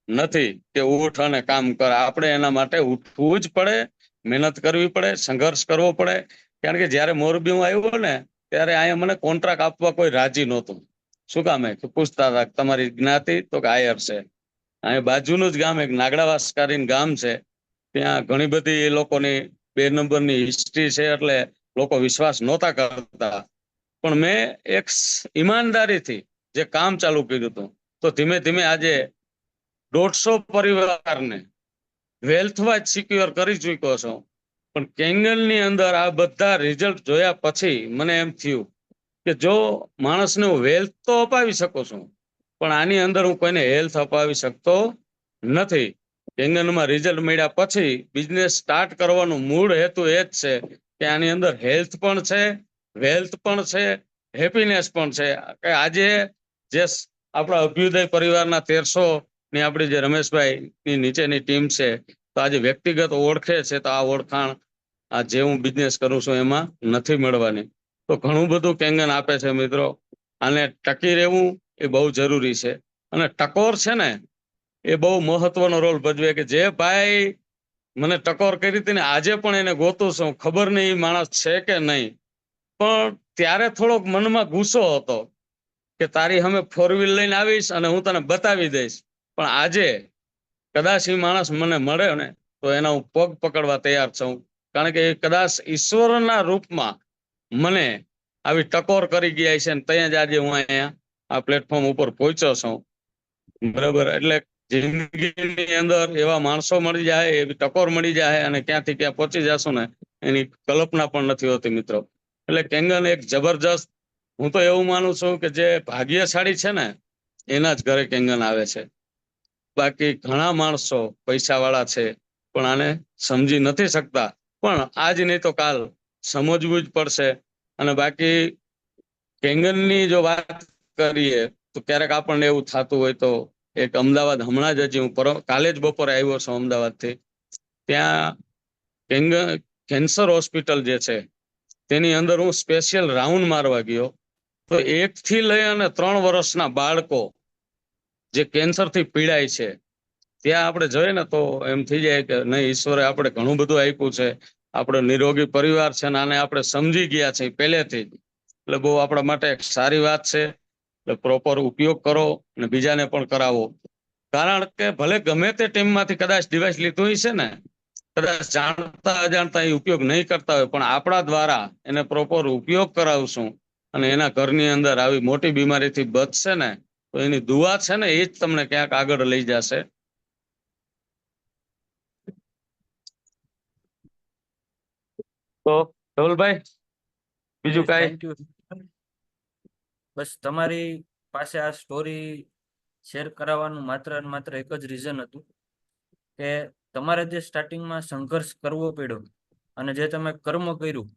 નથી કે ઉઠ અને કામ કર. આપણે એના માટે ઉઠવું જ પડે, મહેનત કરવી પડે, સંઘર્ષ કરવો પડે. કારણ કે જયારે મોરબી હું આવ્યો ને ત્યારે અહીંયા મને કોન્ટ્રાક્ટ આપવા કોઈ રાજી નહોતું. શું કામ? પૂછતા હતા તમારી જ્ઞાતિ? તો કે આયર છે. અહીંયા બાજુનું જ ગામ એક નાગડાવાસ કરીને ગામ છે, ત્યાં ઘણી બધી એ લોકોની 2 નંબરની હિસ્ટ્રી છે, એટલે લોકો વિશ્વાસ નહોતા કરતા. પણ મેં એક ઈમાનદારીથી જે કામ ચાલુ કર્યું હતું, તો ધીમે ધીમે આજે 150 પરિવારને વેલ્થ વાઇઝ સિક્યોર કરી ચૂક્યો છું. પણ કેંગલની અંદર આ બધા રિઝલ્ટ જોયા પછી મને એમ થયું કે જો માણસને હું વેલ્થ તો અપાવી શકું છું, પણ આની અંદર હું કોઈને હેલ્થ અપાવી શકતો નથી. કેંગનમાં રિઝલ્ટ મળ્યા પછી બિઝનેસ સ્ટાર્ટ કરવાનું મૂળ હેતુ એ જ છે કે આની અંદર હેલ્થ પણ છે, વેલ્થ પણ છે, હેપીનેસ પણ છે. કે આજે જે આપણા અભ્યુદય પરિવારના 1300 ની આપણી જે રમેશભાઈ ની નીચેની ટીમ છે, તો આજે વ્યક્તિગત ઓળખે છે, તો આ ઓળખાણ આ જે હું બિઝનેસ કરું છું એમાં નથી મળવાની. તો ઘણું બધું કેંગન આપે છે મિત્રો. આને ટકી રહેવું એ બહુ જરૂરી છે. અને ટકોર છે ને એ બહુ મહત્વનો રોલ ભજવે. કે જે ભાઈ મને ટકોર કરી હતી ને આજે પણ એને ગોતું છું, ખબર નહીં માણસ છે કે નહીં, પણ ત્યારે થોડોક મનમાં ગુસ્સો હતો કે તારી સામે 4 વ્હીલ લઈને આવીશ અને હું તને બતાવી દઈશ. પણ આજે કદાચ એ માણસ મને મળે ને તો એના હું પગ પકડવા તૈયાર છું. કારણ કે કદાચ ઈશ્વરના રૂપમાં મને આવી ટકોર કરી ગયા છે, ને ત્યાં જ આજે હું અહીંયા આ પ્લેટફોર્મ ઉપર પહોંચ્યો છું. બરાબર. એટલે જિંદગીની અંદર એવા માણસો મળી જાય, એવી ટકોર મળી જાય, અને ક્યાંથી ક્યાં પહોંચી જશું ને એની કલ્પના પણ નથી હોતી મિત્રો. એટલે કેંગન એક જબરજસ્ત, હું તો એવું માનું છું કે જે ભાગ્યશાળી છે ને એના જ ઘરે કેંગન આવે છે. બાકી ઘણા માણસો પૈસા વાળા છે પણ આને સમજી નથી શકતા. પણ આજ નહીં તો કાલ સમજવું જ પડશે. અને બાકી કેંગનની જો વાત કરીએ તો ક્યારેક આપણને એવું થતું હોય તો એક અમદાવાદ હમણાં જ હજી હું કાલે જ બપોરે આવ્યો છું અમદાવાદથી. ત્યાં કેન્સર હોસ્પિટલ જે છે તેની અંદર હું સ્પેશિયલ રાઉન્ડ મારવા ગયો, તો 1 થી લઈ અને 3 વર્ષના બાળકો જે કેન્સરથી પીડાય છે ત્યાં આપણે જોઈએ ને તો એમ થઈ જાય કે નહીં, ઈશ્વરે આપણે ઘણું બધું આપ્યું છે, આપણો નિરોગી પરિવાર છે, અને આને આપણે સમજી ગયા છે પહેલેથી જ. એટલે બહુ આપણા માટે એક સારી વાત છે. એટલે પ્રોપર ઉપયોગ કરો અને બીજાને પણ કરાવો. કારણ કે ભલે ગમે તે ટીમમાંથી કદાચ ડિવાઇસ લીધું છે ને, કદાચ જાણતા અજાણતા એ ઉપયોગ નહીં કરતા હોય, પણ આપણા દ્વારા એને પ્રોપર ઉપયોગ કરાવશું અને એના ઘરની અંદર આવી મોટી બીમારીથી બચશે ને, તો એની દુઆ છે ને એ જ તમને ક્યાંક આગળ લઈ જશે. તો ધવલભાઈ બીજું કાંઈ? Thank you. બસ તમારી પાસે આ સ્ટોરી શેર કરાવવાનું માત્ર ને માત્ર એક જ રીઝન હતું કે તમારે જે સ્ટાર્ટિંગમાં સંઘર્ષ કરવો પડ્યો અને જે તમે કર્મ કર્યું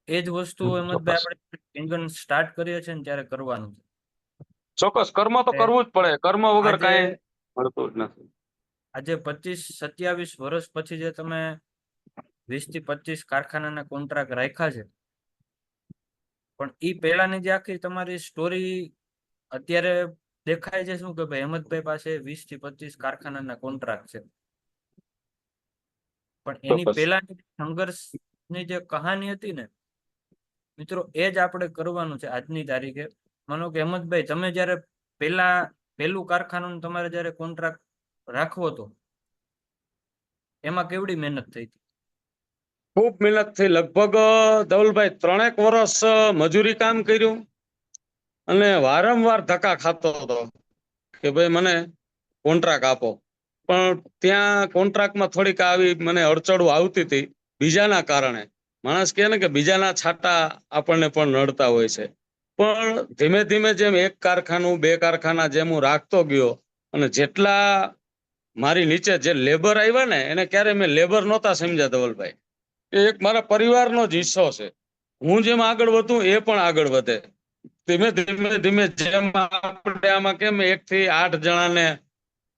એ જ વસ્તુ હેમંતભાઈ આપણે કેંગન સ્ટાર્ટ કરીએ છીએ ને ત્યારે કરવાનું છે. ચોક્કસ. કર્મ તો કરવું જ પડે. કર્મ વગર કાંઈ મળતું જ નથી. આજે 25-27 વર્ષ પછી જે તમે 20 થી 25 કારખાનાના કોન્ટ્રાક્ટ રાખ્યા છે, પણ ઈ પહેલાની જે આખી તમારી સ્ટોરી અત્યારે દેખાય છે શું કે ભાઈ હેમંતભાઈ પાસે 20 થી 25 કારખાનાના કોન્ટ્રાક્ટ છે, પણ એની પહેલાની સંઘર્ષની જે કહાની હતી ને મિત્રો, એ જ આપણે કરવાનું છે આજની તારીખે. માનો કે હેમંતભાઈ તમે જયારે પહેલું કારખાનું તમારે જયારે કોન્ટ્રાક્ટ રાખવો હતો એમાં કેવડી મહેનત થઈ હતી? ખૂબ મહેનત થઈ. લગભગ ધવલભાઈ 3 વર્ષ મજૂરી કામ કર્યું અને વારંવાર ધક્કા ખાતો હતો કે ભાઈ મને કોન્ટ્રાક્ટ આપો. પણ ત્યાં કોન્ટ્રાક્ટમાં થોડીક આવી મને અડચણો આવતી હતી બીજાના કારણે. માણસ કહે ને કે બીજાના છાંટા આપણને પણ નડતા હોય છે, પણ ધીમે ધીમે જેમ એક કારખાનું, બે કારખાના જેમ હું રાખતો ગયો, અને જેટલા મારી નીચે જે લેબર આવ્યા ને એને ક્યારે મેં લેબર નહોતા સમજ્યા ધવલભાઈ. એ એક મારા પરિવારનો જ હિસ્સો છે. હું જેમ આગળ વધું એ પણ આગળ વધે. ધીમે ધીમે ધીમે જેમ આપણે આમાં કેમ 1 થી 8 જણાને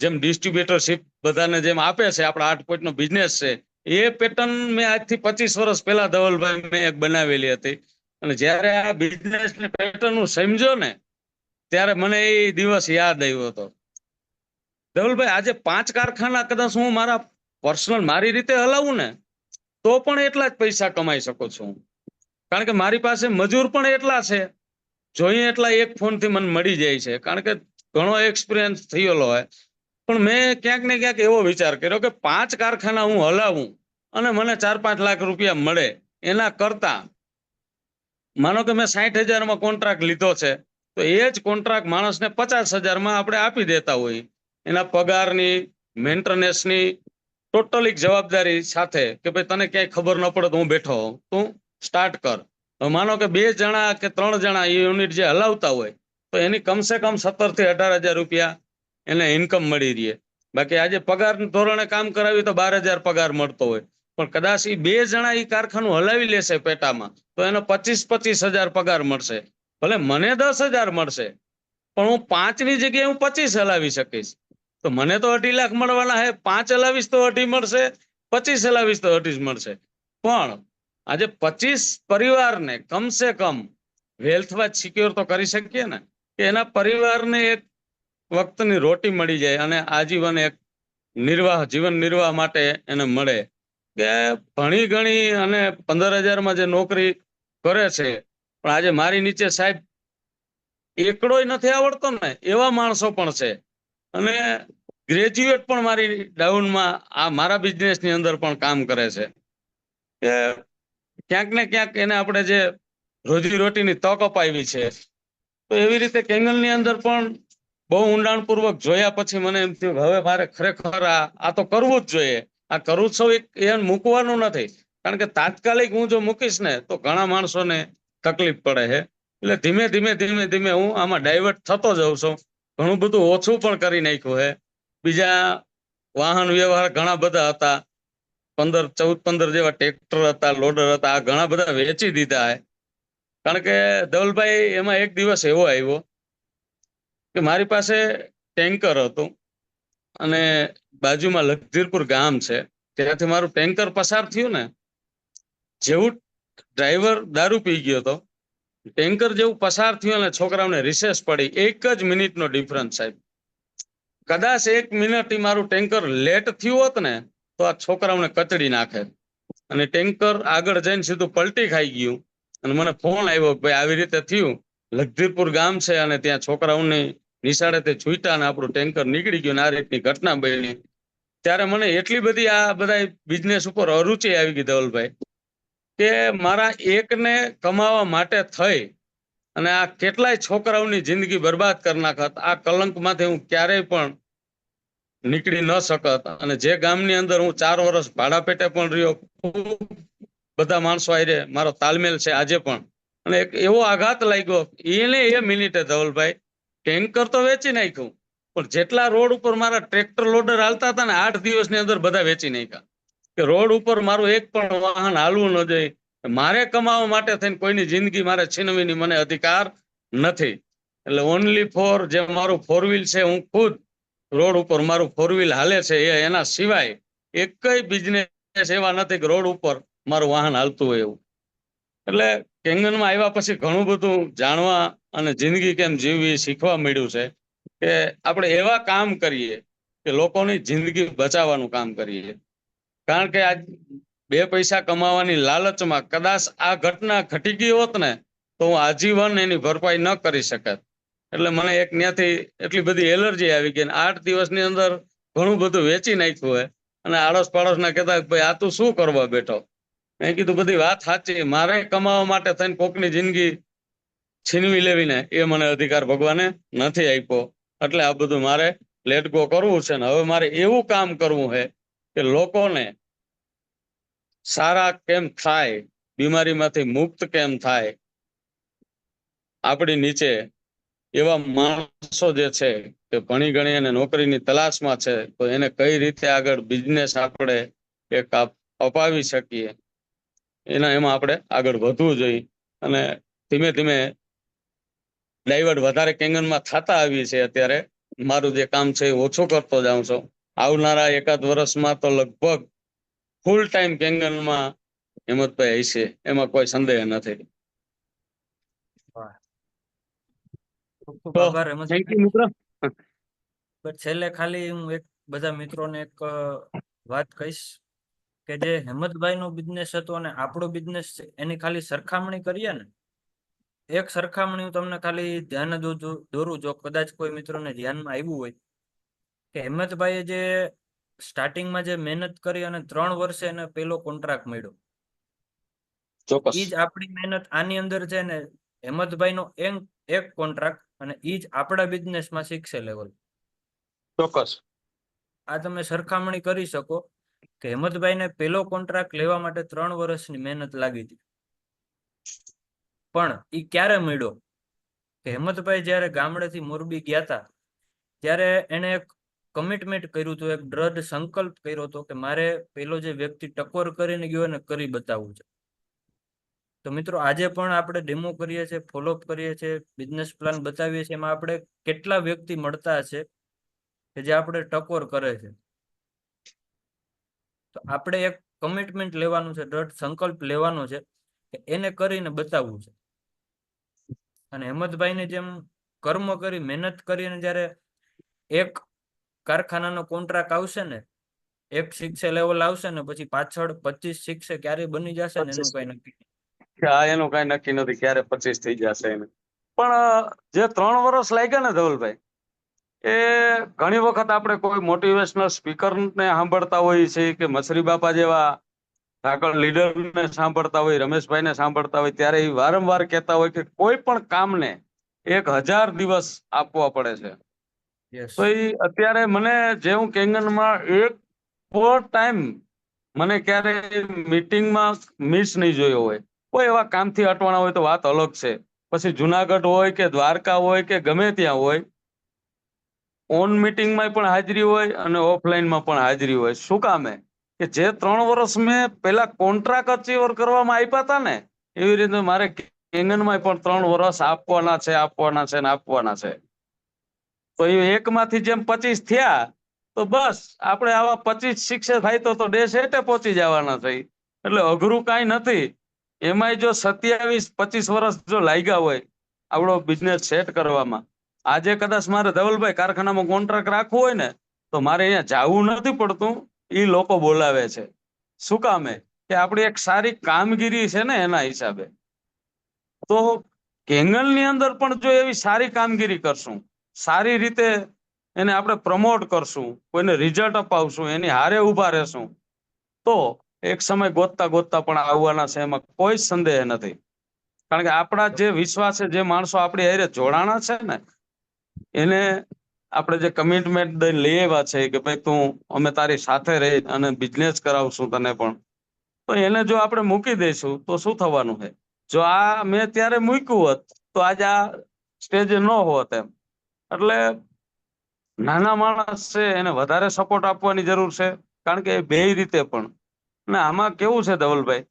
જેમ ડિસ્ટ્રીબ્યુટરશીપ બધાને જેમ આપે છે, આપણા 8 પોઈન્ટ નો બિઝનેસ છે, એ પેટર્ન મેં આજથી 25 વર્ષ પહેલા ધવલભાઈ મેં એક બનાવેલી હતી. અને જ્યારે આ બિઝનેસ ને પેટર્ન હું સમજ્યો ને ત્યારે મને એ દિવસ યાદ આવ્યો હતો. ધવલભાઈ આજે 5 કારખાના કદાચ હું મારા પર્સનલ મારી રીતે હલાવું ને તો પણ એટલા જ પૈસા કમાઈ શકું છું. કારણ કે મારી પાસે મજૂર પણ એટલા છે, જોઈએ એટલા એક ફોન થી મને મળી જાય છે, કારણ કે ઘણો એક્સપિરિયન્સ થયેલો હોય. પણ મેં ક્યાંક ને ક્યાંક એવો વિચાર કર્યો કે 5 કારખાના હું હલાવું અને મને 4-5 લાખ રૂપિયા મળે એના કરતા માનો કે મેં 60,000 માં કોન્ટ્રાક્ટ લીધો છે, તો એ જ કોન્ટ્રાક્ટ માણસને 50,000 માં આપણે આપી દેતા હોઈએ. એના પગારની, મેન્ટેનન્સની ટોટલી જવાબદારી સાથે કે ભાઈ તને ક્યાંય ખબર ન પડે તો હું બેઠો હોઉં, તું સ્ટાર્ટ કર. માનો કે 2 જણા કે 3 જણા એ યુનિટ જે હલાવતા હોય તો એની કમસે કમ 17 થી 18,000 રૂપિયા એને ઇન્કમ મળી રહે. બાકી આજે પગાર ધોરણે કામ કરાવી તો 12,000 પગાર મળતો હોય, પણ કદાચ એ 2 જણા એ કારખાનું હલાવી લેશે પેટામાં તો એનો 25,000 પગાર મળશે. ભલે મને 10,000 મળશે પણ હું 5 ની જગ્યાએ હું 25 હલાવી શકીશ. તો મને તો 2.5 લાખ મળવાના હે, 5 હલાવીશ તો 2.5 મળશે, 25 હલાવીશ તો 2.5 મળશે. પણ આજે 25 પરિવારને કમસે કમ વેલ્થમાં સિક્યોર તો કરી શકીએ ને, કે એના પરિવારને એક વખતની રોટી મળી જાય અને આજીવન એક જીવન નિર્વાહ માટે એને મળે. કે ભણી ગણી અને 15,000 માં જે નોકરી કરે છે, પણ આજે મારી નીચે સાહેબ એકડોય નથી આવડતો ને એવા માણસો પણ છે. અને ગ્રેજ્યુએટ પણ મારી ડાઉનમાં આ મારા બિઝનેસની અંદર પણ કામ કરે છે. કે ક્યાંક ને ક્યાંક એને આપણે જે રોજીરોટીની તક અપાવી છે, તો એવી રીતે કેંગલની અંદર પણ બહુ ઊંડાણપૂર્વક જોયા પછી મને એમ થયું હવે મારે ખરેખર આ તો કરવું જ જોઈએ. આ કરું છું એ મૂકવાનું નથી, કારણ કે તાત્કાલિક હું જો મૂકીશ ને તો ઘણા માણસોને તકલીફ પડે છે. એટલે ધીમે ધીમે ધીમે ધીમે હું આમાં ડાયવર્ટ થતો જાઉં છું. ઘણું બધું ઓછું પણ કરી નાખ્યું છે. બીજા વાહન વ્યવહાર ઘણા બધા હતા, 14-15 જેવા ટ્રેક્ટર હતા, લોડર હતા, આ ઘણા બધા વેચી દીધા છે. કારણ કે ધવલભાઈ એમાં એક દિવસ એવો આવ્યો કે મારી પાસે ટેન્કર હતું અને બાજુમાં લખધીરપુર ગામ છે, ત્યાંથી મારું ટેન્કર પસાર થયું ને, જેવું ડ્રાઈવર દારૂ પી ગયો હતો, ટેન્કર જેવું પસાર થયું અને છોકરાઓને રિસેસ પડી, 1 જ મિનિટનો ડિફરન્સ સાહેબ. કદાચ 1 મિનિટ મારું ટેન્કર લેટ થયું હોત ને તો આ છોકરાઓને કચડી નાખે. અને ટેન્કર આગળ જઈને સીધું પલટી ખાઈ ગયું. અને મને ફોન આવ્યો ભાઈ આવી રીતે થયું, લખધીરપુર ગામ છે અને ત્યાં છોકરાઓને નિશાળે તે છૂટ્યા અને આપણું ટેન્કર નીકળી ગયું, આ રીતની ઘટના બની. ત્યારે મને એટલી બધી આ બધા બિઝનેસ ઉપર અરુચિ આવી ગઈ ધવલભાઈ, કે મારા એકને કમાવા માટે થઈ અને આ કેટલાય છોકરાઓની જિંદગી બરબાદ કરી નાખત. આ કલંકમાંથી હું ક્યારેય પણ નીકળી ન શકત. અને જે ગામની અંદર હું 4 વર્ષ ભાડા પેટે પણ રહ્યો, બધા માણસો આરે મારો તાલમેલ છે આજે પણ. અને એક એવો આઘાત લાગ્યો એને એ મિનિટે ધવલભાઈ, ટેન્કર તો વેચી નાખ્યું પણ જેટલા રોડ ઉપર મારા ટ્રેક્ટર લોડર હાલતા હતા ને 8 દિવસની અંદર બધા વેચી નાખ્યા. કે રોડ ઉપર મારું એક પણ વાહન હાલવું ન જોઈએ. મારે કમાવા માટે થઈને કોઈની જિંદગી મારે છીનવીની મને અધિકાર નથી. એટલે ઓનલી ફોર જે મારું 4 વ્હીલ છે, હું ખુદ રોડ ઉપર મારું 4 વ્હીલ હાલે છે, એના સિવાય એકય બિઝનેસ એવા નથી કે રોડ ઉપર મારું વાહન હાલતું હોય એવું. એટલે કેંગનમાં આવ્યા પછી ઘણું બધું જાણવા અને જિંદગી કેમ જીવવી શીખવા મળ્યું છે. કે આપણે એવા કામ કરીએ કે લોકોની જિંદગી બચાવવાનું કામ કરીએ. કારણ કે આજ 2 પૈસા કમાવાની લાલચમાં કદાચ આ ઘટના ઘટી ગઈ હોત ને તો હું આજીવન એની ભરપાઈ ન કરી શકત. એટલે મને એક ત્યાંથી એટલી બધી એલર્જી આવી ગઈ, 8 દિવસની અંદર ઘણું બધું વેચી નાખ્યું હોય. અને આડોશ પાડોશના કહેતા ભાઈ આ તું શું કરવા બેઠો? મેં કીધું બધી વાત સાચી, મારે કમાવા માટે થઈને કોકની જિંદગી છીનવી લેવી ને એ મને અધિકાર ભગવાને નથી આપ્યો. એટલે આ બધું મારે લેટ ગો કરવું છે ને હવે મારે એવું કામ કરવું છે કે લોકોને સારા કેમ થાય, બીમારીમાંથી મુક્ત કેમ થાય, આપણી નીચે એવા માણસો જે છે કે ભણી ગણી અને નોકરીની તલાશમાં છે, તો એને કઈ રીતે આગળ બિઝનેસ આપણે એક અપાવી શકીએ, એમાં આપણે આગળ વધવું જોઈએ. અને ધીમે ધીમે ડાયવર્ટ વધારે કેંગનમાં થતા આવી છે. અત્યારે મારું જે કામ છે એ ઓછું કરતો જાઉં છું. આવનારા એકાદ વર્ષમાં તો લગભગ ફૂલ ટાઈમ કેંગનમાં હેમંતભાઈ હશે, એમાં કોઈ સંદેહ નથી. વાહ, ખૂબ ખૂબ તો આભાર થેન્ક હેમંતભાઈ. યુ મિત્ર. બટ છેલ્લે ખાલી હું એક બધા મિત્રોને એક વાત કહીશ કે જે હેમંતભાઈ નો બિઝનેસ હતો અને આપણો બિઝનેસ છે, એની ખાલી સરખામણી કરીએ ને, એક સરખામણી હું તમને ખાલી ધ્યાન દોરું, જો કદાચ કોઈ મિત્રોને ધ્યાનમાં આવ્યું હોય, કે હેમંતભાઈએ જે સ્ટાર્ટિંગમાં જે મહેનત કરી અને 3 વર્ષે એને પેલો કોન્ટ્રાક્ટ મળ્યો, ચોક્કસ ઈ જ આપણી મહેનત આની અંદર છે ને, હેમંતભાઈ નો એક કોન્ટ્રાક્ટ અને ઈ જ આપણા બિઝનેસમાં 6 લેવલ. ચોક્કસ. આ તમે સરખામણી કરી શકો કે હેમંતભાઈને પેલો કોન્ટ્રાક્ટ લેવા માટે 3 વર્ષની મહેનત લાગી હતી. પણ ઈ ક્યારે મળ્યો કે હેમંતભાઈ જયારે ગામડેથી મોરબી ગયા હતા, ત્યારે એને એક કમિટમેન્ટ કર્યું હતું, એક દ્રઢ સંકલ્પ કર્યો હતો કે મારે પેલો જે વ્યક્તિ ટકોર કરીને ગયો એને કરી બતાવવું છે. તો મિત્રો આજે પણ આપણે ડેમો કરીએ છીએ, ફોલોઅપ કરીએ છીએ, બિઝનેસ પ્લાન બતાવીએ છીએ, એમાં આપણે કેટલા વ્યક્તિ મળતા હશે કે જે આપણે ટકોર કરે છે. તો આપણે એક કમિટમેન્ટ લેવાનું છે, દ્રઢ સંકલ્પ લેવાનો છે કે એને કરીને બતાવવું છે. અને હેમંતભાઈને જેમ કર્મ કરી, મહેનત કરીને જયારે એક કારખાનાનો કોન્ટ્રાક્ટ આવશે ને, એક 6 લેવલ આવશે ને, પછી પાછળ 25-6 ક્યારે બની જશે ને એનું 25 કઈ નક્કી નહીં. એનું કઈ નક્કી નથી ક્યારે 25 થઈ જશે એને. પણ જે 3 વર્ષ લાગ્યા ને ધવલભાઈ, એ ઘણી વખત આપણે કોઈ મોટિવેશનલ સ્પીકરને સાંભળતા હોઈએ છીએ કે મસરી બાપા જેવા આગળ લીડરને સાંભળતા હોય, રમેશભાઈને સાંભળતા હોય, ત્યારે એ વારંવાર કહેતા હોય કે કોઈ પણ કામને 1000 દિવસ આપવા પડે છે. યસ. તો એ અત્યારે મને જે હું કેંગનમાં એક પર ટાઈમ મને ક્યારે મીટિંગમાં મિસ નહીં જોયો હોય. કોઈ એવા કામથી અટવાણા હોય તો વાત અલગ છે, પછી જુનાગઢ હોય કે દ્વારકા હોય કે ગમે ત્યાં હોય, ઓન મીટિંગમાં પણ હાજરી હોય અને ઓફલાઈનમાં પણ હાજરી હોય. શું કામે કે જે 3 વર્ષ મેં પેલા કોન્ટ્રાક્ટ અચીવર કરવામાં આપ્યા હતા ને, એવી રીતે મારે કેંગનમાં પણ 3 વર્ષ આપવાના છે, આપવાના છે ને આપવાના છે. તો એ એકમાંથી જેમ 25 થયા, તો બસ આપણે આવા 25-6 થાય તો દેશ હેઠે પહોંચી જવાના થઈ. એટલે અઘરું કાંઈ નથી. એમાંય જો 27-25 વર્ષ જો લાગ્યા હોય આપણો બિઝનેસ સેટ કરવામાં, આજે કદાચ મારે ધવલભાઈ કારખાનામાં કોન્ટ્રાક્ટ રાખવો હોય ને, તો મારે અહીંયા જવું નથી પડતું, એ લોકો બોલાવે છે. શું કામે કે આપણી એક સારી કામગીરી છે ને એના હિસાબે. તો કેંગલની અંદર પણ જો એવી સારી કામગીરી કરશું, સારી રીતે એને આપણે પ્રમોટ કરશું, કોઈને રિઝલ્ટ અપાવશું, એની હારે ઊભા રહેશું, તો એક સમય ગોતતા ગોતતા પણ આવવાના છે, એમાં કોઈ સંદેહ નથી. કારણ કે આપણા જે વિશ્વાસ છે, જે માણસો આપણી હારે જોડાણા છે ને, એને આપણે જે કમિટમેન્ટ દઈને લઈ આવ્યા છે કે ભાઈ તું અમે તારી સાથે રહી અને બિઝનેસ કરાવશું તને પણ, તો એને જો આપણે મૂકી દઈશું તો શું થવાનું છે? જો આ મેં ત્યારે મૂક્યું હોત તો આજે આ સ્ટેજે ન હોત એમ. એટલે નાના માણસ છે એને વધારે સપોર્ટ આપવાની જરૂર છે, કારણ કે બે રીતે પણ. ને આમાં કેવું છે ધવલભાઈ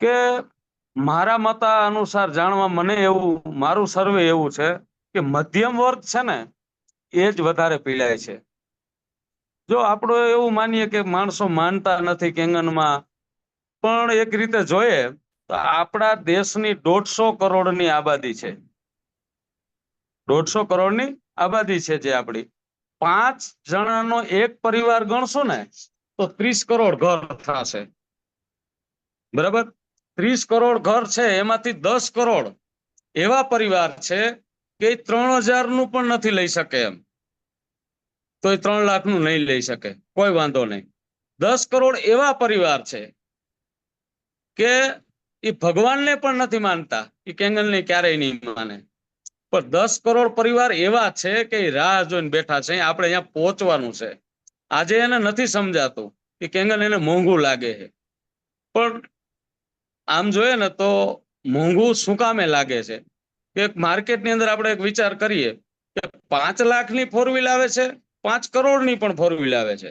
કે મારા મત અનુસાર જાણવા મને એવું, મારું સર્વે એવું છે કે મધ્યમ વર્ગ છે ને એ જ વધારે પીડાય છે. જો આપણે એવું માનીએ કે માણસો માનતા નથી કેંગનમાં, પણ એક રીતે જોઈએ તો આપણા દેશની 150 કરોડની આબાદી છે. 150 કરોડની આબાદી છે જે આપણી. 5 જણાનો એક પરિવાર ગણશો ને તો 30 કરોડ ઘર થશે. બરાબર? 30 કરોડ ઘર છે, એમાંથી 10 કરોડ એવા પરિવાર છે કે 3000 નું પણ નથી લઈ શકે એમ, તો 3 લાખનું નહીં લઈ શકે, કોઈ વાંધો નહીં. 10 કરોડ એવા પરિવાર છે કે એ ભગવાનને પણ નથી માનતા, એ કેંગલને ક્યારેય નહીં માને, પણ 10 કરોડ પરિવાર એવા છે કે રાહ જોઈને બેઠા છે આપણે અહીંયા પહોંચવાનું છે. આજે એને નથી સમજાતું કે કેંગલ એને મોંઘું લાગે છે, પણ આમ જોઈએ ને તો મોંઘું શું કામે લાગે છે? કે માર્કેટની અંદર આપણે એક વિચાર કરીએ કે 5 લાખની ફોર વ્હીલ આવે છે, 5 કરોડની પણ ફોર વ્હીલ આવે છે.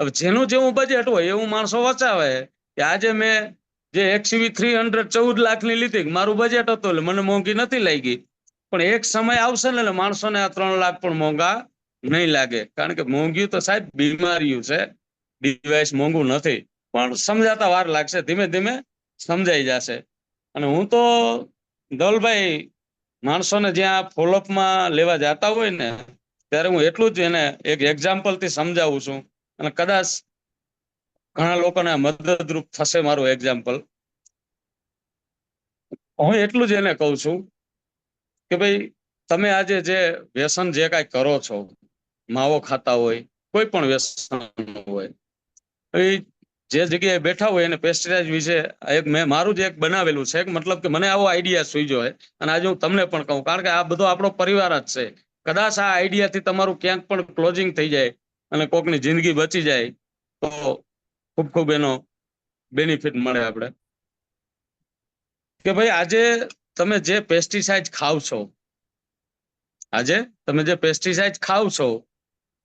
હવે જેનું જેવું બજેટ હોય એવું માણસો વચાવે કે આજે મેં જે XUV 300 14 લાખની લીધી, મારું બજેટ હતું એટલે મને મોંઘી નથી લાગી. પણ એક સમય આવશે ને એટલે માણસોને આ 3 લાખ પણ મોંઘા નહીં લાગે. કારણ કે મોંઘી તો સાહેબ બીમારીઓ છે, ડિવાઇસ મોંઘું નથી. પણ સમજાતા વાર લાગશે, ધીમે ધીમે સમજાઈ જશે. અને હું તો ધવલભાઈ માણસોને જ્યાં ફોલોઅપમાં લેવા જતા હોય ને ત્યારે હું એટલું જ એને એક એક્ઝામ્પલ થી સમજાવું છું. અને કદાચ ઘણા લોકોને મદદરૂપ થશે મારું એક્ઝામ્પલ. હું એટલું જ એને કહું છું કે ભાઈ તમે આજે જે વ્યસન જે કાંઈ કરો છો, માવો ખાતા હોય, કોઈ પણ વ્યસન હોય, એ જે જગ્યાએ બેઠા હોય એને પેસ્ટિસાઇડ વિશે એક મેં મારું જ એક બનાવેલું છે. મતલબ કે મને આવો આઈડિયા સૂઝ્યો હોય અને આજે હું તમને પણ કહું, કારણ કે આ બધો આપણો પરિવાર જ છે. કદાચ આ આઈડિયાથી તમારું ક્યાંક પણ ક્લોઝિંગ થઈ જાય અને કોકની જિંદગી બચી જાય તો ખૂબ ખૂબ એનો બેનિફિટ મળે આપણે. કે ભાઈ આજે તમે જે પેસ્ટિસાઇડ ખાવ છો, આજે તમે જે પેસ્ટિસાઇડ ખાવ છો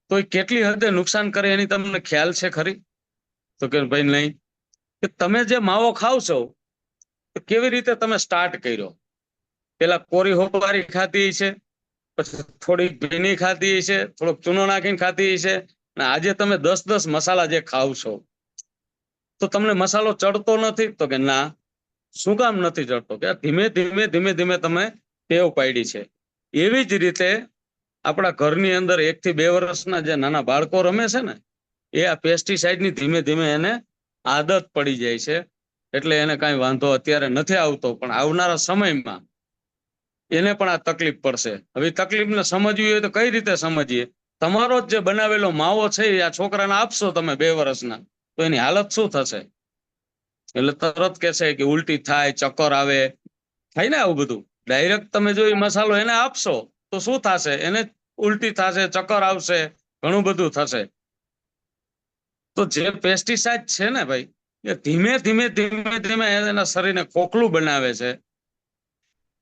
તો એ કેટલી હદે નુકસાન કરે એની તમને ખ્યાલ છે ખરી? તો કે ભાઈ નહીં. કે તમે જે માવો ખાવ છો તો કેવી રીતે તમે સ્ટાર્ટ કર્યો? પેલા કોરી હોપારી ખાધી છે, પછી થોડીક ભીની ખાધી છે, થોડોક ચૂનો નાખીને ખાધી છે, અને આજે તમે 10 મસાલા જે ખાવ છો તો તમને મસાલો ચડતો નથી? તો કે ના. શું કામ નથી ચડતો? કે ધીમે ધીમે ધીમે ધીમે તમે ટેવ પાડી છે. એવી જ રીતે આપણા ઘરની અંદર 1 થી 2 વર્ષના જે નાના બાળકો રમે છે ને એ આ પેસ્ટિસાઇડની ધીમે ધીમે એને આદત પડી જાય છે. એટલે એને કાંઈ વાંધો અત્યારે નથી આવતો, પણ આવનારા સમયમાં એને પણ આ તકલીફ પડશે. હવે તકલીફને સમજવી હોય તો કઈ રીતે સમજીએ? તમારો જ જે બનાવેલો માવો છે એ આ છોકરાને આપશો તમે 2 વર્ષના, તો એની હાલત શું થશે? એટલે તરત કહેશે કે ઉલટી થાય, ચક્કર આવે, થાય ને આવું બધું. ડાયરેક્ટ તમે જો એ મસાલો એને આપશો તો શું થશે? એને ઉલટી થશે, ચક્કર આવશે, ઘણું બધું થશે. તો જે પેસ્ટિસાઇડ છે ને ભાઈ એ ધીમે ધીમે ધીમે ધીમે એના શરીરને ખોખલું બનાવે છે,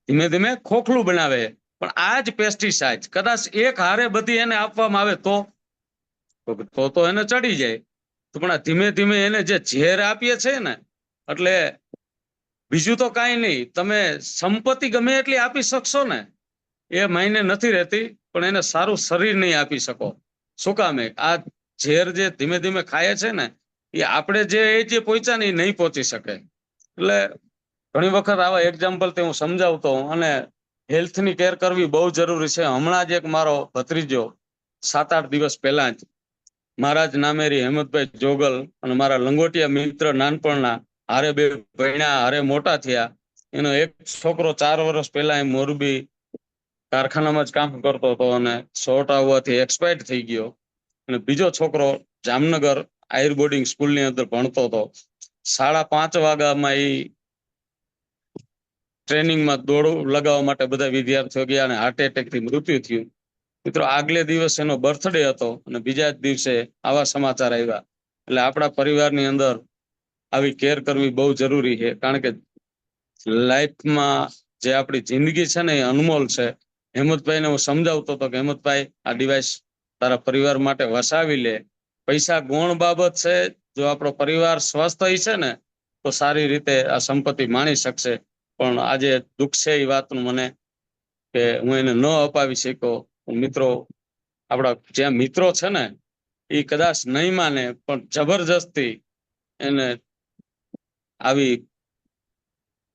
ધીમે ધીમે ખોખલું બનાવે. પણ આ જ પેસ્ટિસાઇડ કદાચ એક હારે બધી એને આપવામાં આવે તો એને ચડી જાય. તો પણ આ ધીમે ધીમે એને જે ઝેર આપીએ છે ને, એટલે બીજું તો કાંઈ નહીં, તમે સંપત્તિ ગમે એટલી આપી શકશો ને એ માયને નથી રહેતી, પણ એને સારું શરીર નહીં આપી શકો. શું કામે? આ ઝેર જે ધીમે ધીમે ખાય છે ને એ આપણે જે પહોંચ્યા ને એ નહીં પહોંચી શકે. એટલે ઘણી વખત આવા એક્ઝામ્પલથી હું સમજાવતો હોઉં. અને હેલ્થની કેર કરવી બહુ જરૂરી છે. હમણાં જ એક મારો ભત્રીજો 7-8 દિવસ પહેલા જ મારા જ નામેરી હેમંતભાઈ જોગલ અને મારા લંગોટિયા મિત્ર નાનપણના હારે 2 ભણ્યા, હારે મોટા થયા. એનો એક છોકરો 4 વર્ષ પહેલા એ મોરબી કારખાનામાં જ કામ કરતો હતો અને શોર્ટ આવવાથી એક્સપાયર્ડ થઈ ગયો. અને બીજો છોકરો જામનગર આયુર બોર્ડિંગ સ્કૂલની અંદર ભણતો હતો. 5:30 વાગ્યામાં એ ટ્રેનિંગમાં દોડ લગાવવા માટે બધા વિદ્યાર્થીઓ ગયા અને હાર્ટ એટેકથી મૃત્યુ થયું. મિત્રો, આગલે દિવસ એનો બર્થડે હતો અને બીજા જ દિવસે આવા સમાચાર આવ્યા. એટલે આપણા પરિવારની અંદર આવી કેર કરવી બહુ જરૂરી છે. કારણ કે લાઈફમાં જે આપણી જિંદગી છે ને એ અનમોલ છે. હેમંતભાઈને હું સમજાવતો હતો કે હેમંતભાઈ આ ડિવાઇસ તારા પરિવાર માટે વસાવી લે. પૈસા ગૌણ બાબત છે, જો આપણો પરિવાર સ્વસ્થ હોય છે ને તો સારી રીતે આ સંપત્તિ માણી શકશે. પણ આજે દુઃખ છે એ વાતનું મને કે હું એને ન અપાવી શક્યો. મિત્રો, આપણા જ્યાં મિત્રો છે ને એ કદાચ નહીં માને, પણ જબરજસ્તી એને આવી